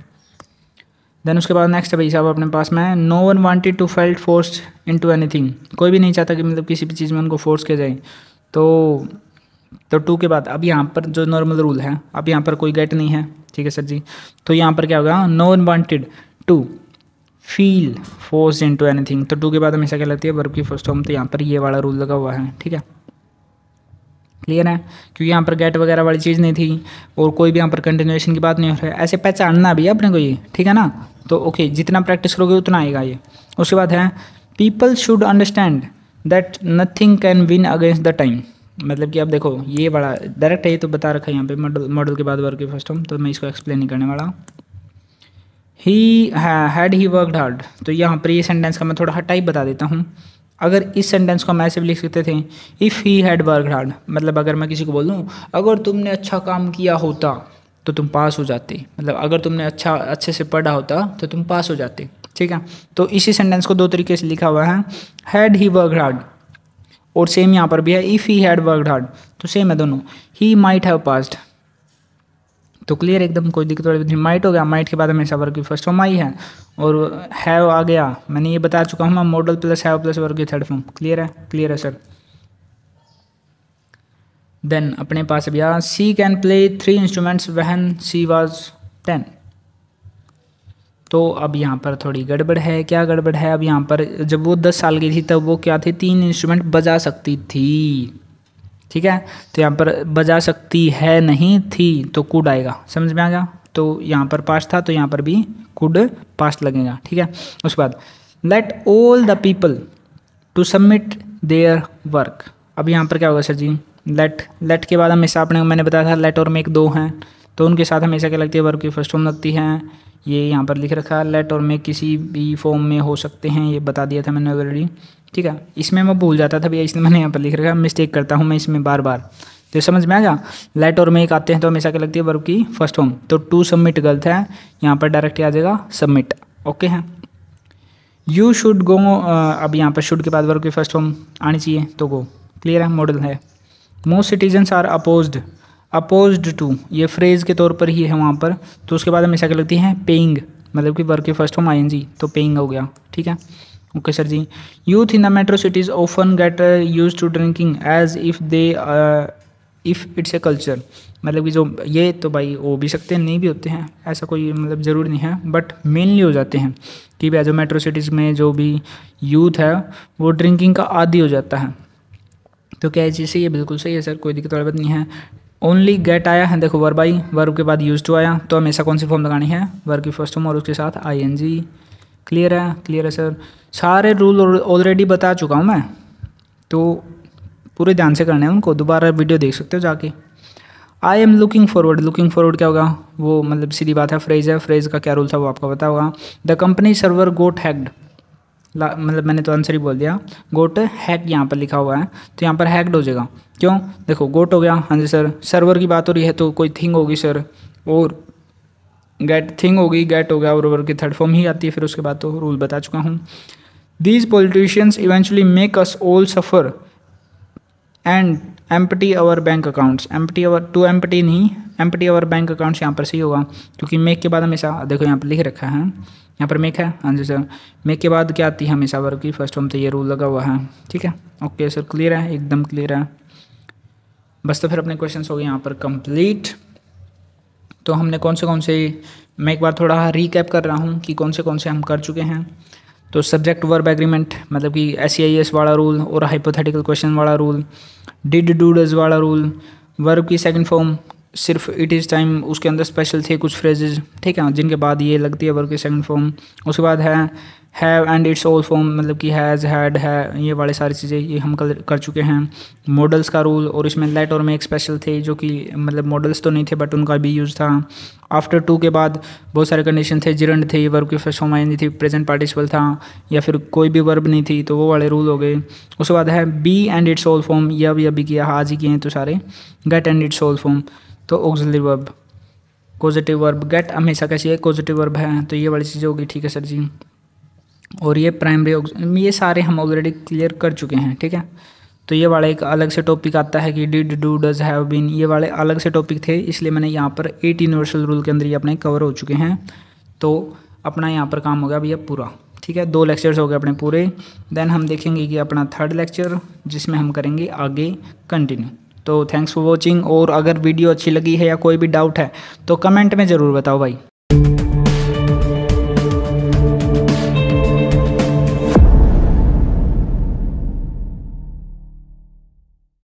देन उसके बाद नेक्स्ट है भाई साहब अपने पास में, no one wanted to felt forced into anything, कोई भी नहीं चाहता कि मतलब किसी भी चीज़ में उनको फोर्स किया जाए, तो टू के बाद अब यहाँ पर जो नॉर्मल रूल है, अब यहाँ पर कोई गेट नहीं है, ठीक है सर जी, तो यहाँ पर क्या होगा, no one wanted to feel force into anything, तो टू के बाद हमेशा क्या लगती है वर्ब की फर्स्ट फॉर्म, तो यहाँ पर ये वाला रूल लगा हुआ है, ठीक है, क्लियर है। क्योंकि यहाँ पर गेट वगैरह वाली चीज़ नहीं थी और कोई भी यहाँ पर कंटिन्यूएशन की बात नहीं हो रही है, ऐसे पहचानना भी है अपने को ये, ठीक है ना, तो ओके जितना प्रैक्टिस करोगे उतना आएगा ये। उसके बाद है people should understand that nothing can win against the time, मतलब कि अब देखो ये बड़ा डायरेक्ट है, ये तो बता रखा है यहाँ पे मॉडल के बाद वर्ब की फर्स्ट फॉर्म, तो मैं इसको एक्सप्लेन नहीं करने वाला। He had he worked hard, तो यहाँ पर ये सेंटेंस का मैं थोड़ा टाइप बता देता हूँ। अगर इस सेंटेंस को हम ऐसे भी लिख सकते थे, if he had worked hard, मतलब अगर मैं किसी को बोल दूँ अगर तुमने अच्छा काम किया होता तो तुम पास हो जाते, मतलब अगर तुमने अच्छे से पढ़ा होता तो तुम पास हो जाते, ठीक है। तो इसी सेंटेंस को दो तरीके से लिखा हुआ है, हैड ही वर्कड हार्ड, और सेम यहाँ पर भी है if he had worked hard, तो सेम है दोनों, ही माइट हैव पास्ड, तो क्लियर एकदम, कोई दिक्कत वाली नहीं, माइट हो गया, माइट के बाद हमेशा वर्ब की फर्स्ट फॉर्म आई है, और हैव आ गया, मैंने ये बता चुका हूँ मैं, modal plus have plus verb की थर्ड फॉर्म, क्लियर है सर। देन अपने पास भैया she can play 3 instruments when she was 10। तो अब यहाँ पर थोड़ी गड़बड़ है। क्या गड़बड़ है? अब यहाँ पर जब वो 10 साल की थी तब वो क्या थी, 3 इंस्ट्रूमेंट बजा सकती थी। ठीक है, तो यहाँ पर बजा सकती है नहीं थी तो कुड आएगा, समझ में आ गया। तो यहाँ पर पास्ट था तो यहाँ पर भी कुड पास्ट लगेगा। ठीक है, उसके बाद let all the people to submit their work. अब यहाँ पर क्या होगा सर जी, लेट के बाद हमेशा मैंने बताया था लेट और मेक दो हैं, तो उनके साथ हमेशा क्या लगती है, वर्ब की फर्स्ट फॉर्म लगती है। ये यहाँ पर लिख रखा है, लेट और मेक किसी भी फॉर्म में हो सकते हैं, ये बता दिया था मैंने ऑलरेडी। ठीक है, इसमें मैं भूल जाता था भैया, इसलिए मैंने यहाँ पर लिख रखा, मिस्टेक करता हूँ मैं इसमें बार बार, तो समझ में आ गया। लेट और मेक आते हैं तो हमेशा क्या लगती है, वर्ब की फर्स्ट फॉर्म। तो टू सबमिट गलत है, यहाँ पर डायरेक्ट आ जाएगा सबमिट। ओके है, यू शुड गो, अब यहाँ पर शुड के बाद वर्ब की फर्स्ट फॉर्म आनी चाहिए, तो गो क्लियर है, मॉडल है। Most citizens are opposed to, ये फ्रेज के तौर पर ही है वहाँ पर, तो उसके बाद हमेशा क्या लगती है, पेइंग, मतलब कि वर्ब की फर्स्ट फॉर्म आईएनजी, तो पेइंग हो गया। ठीक है, okay sir ji. Youth in the metro cities often get use to drinking as if it's a culture, मतलब कि जो ये तो भाई हो भी सकते हैं नहीं भी होते हैं, ऐसा कोई मतलब ज़रूरी नहीं है, बट मेनली हो जाते हैं कि भाई जो मेट्रो सिटीज़ में जो भी यूथ है वो ड्रिंकिंग का आदी हो जाता है। तो क्या है चीज़, ये बिल्कुल सही है सर, कोई दिक्कत वाली बात नहीं है। ओनली गेट आया है, देखो वर्ब आई, वर्ब के बाद यूज टू आया, तो हमेशा कौन सी फॉर्म लगानी है, वर्ब की फर्स्ट फॉर्म और उसके साथ आईएनजी। क्लियर है सर। सारे रूल ऑलरेडी बता चुका हूँ मैं, तो पूरे ध्यान से करने हैं उनको, दोबारा वीडियो देख सकते हो जाके। आई एम लुकिंग फॉरवर्ड क्या होगा, वो मतलब सीधी बात है, फ्रेज है, फ्रेज का क्या रूल था वो आपको पता होगा। The company server got hacked, मतलब मैंने तो आंसर ही बोल दिया, गोट हैक यहाँ पर लिखा हुआ है, तो यहाँ पर हैक्ड हो जाएगा। क्यों, देखो गोट हो गया, हाँ जी सर, सर्वर की बात हो रही है तो कोई थिंग होगी सर, और गेट थिंग होगी, गेट हो गया, और वर्ब की थर्ड फॉर्म ही आती है, फिर उसके बाद तो रूल बता चुका हूँ। These politicians eventually make us all suffer and empty our bank accounts, empty our bank accounts यहाँ पर सही होगा, क्योंकि मेक के बाद हमेशा देखो यहाँ पर लिख रखा है, यहाँ पर मेक है, हाँ जी सर, मेक के बाद क्या आती है हमेशा वर्ब की फर्स्ट फॉर्म, तो ये रूल लगा हुआ है। ठीक है, ओके सर, क्लियर है, एकदम क्लियर है। बस तो फिर अपने क्वेश्चंस हो गए यहाँ पर कंप्लीट। तो हमने कौन से मैं एक बार थोड़ा रिकैप कर रहा हूँ कि कौन से हम कर चुके हैं। तो सब्जेक्ट वर्ब एग्रीमेंट, मतलब कि SEIS वाला रूल और हाइपोथेटिकल क्वेश्चन वाला रूल, डिड डू डज वाला रूल, वर्ब की सेकंड फॉर्म सिर्फ इट इज़ टाइम, उसके अंदर स्पेशल थे कुछ फ्रेजेज, ठीक है, जिनके बाद ये लगती है वर्ब की सेकंड फॉर्म। उसके बाद है have and its all form, मतलब कि हैज़, हैड, है, ये वाली सारी चीज़ें ये हम कर चुके हैं। मॉडल्स का रूल, और इसमें लेट और मेक स्पेशल थे, जो कि मतलब मॉडल्स तो नहीं थे बट उनका भी यूज़ था। आफ्टर टू के बाद बहुत सारे कंडीशन थे, जिरंड थे, वर्ब की फर्स्ट फॉर्म आई नहीं थी, प्रेजेंट पार्टिसिपल था, या फिर कोई भी वर्ब नहीं थी, तो वो वाले रूल हो गए। उसके बाद है be and its all form, ये अभी किया, आज ही किए हैं तो सारे। Get and its all form, तो auxiliary verb, positive verb, get हमेशा कैसी है, पॉजिटिव वर्ब है, तो ये वाली चीज़ें होगी। ठीक है सर जी, और ये प्राइमरी, ये सारे हम ऑलरेडी क्लियर कर चुके हैं। ठीक है, तो ये वाला एक अलग से टॉपिक आता है कि did, do, does, have been, ये वाले अलग से टॉपिक थे, इसलिए मैंने यहाँ पर 8 यूनिवर्सल रूल के अंदर ये अपने कवर हो चुके हैं। तो अपना यहाँ पर काम हो गया भैया पूरा। ठीक है, 2 लेक्चर्स हो गए अपने पूरे। देन हम देखेंगे कि अपना 3rd लेक्चर, जिसमें हम करेंगे आगे कंटिन्यू। तो थैंक्स फॉर वॉचिंग, और अगर वीडियो अच्छी लगी है या कोई भी डाउट है तो कमेंट में ज़रूर बताओ भाई।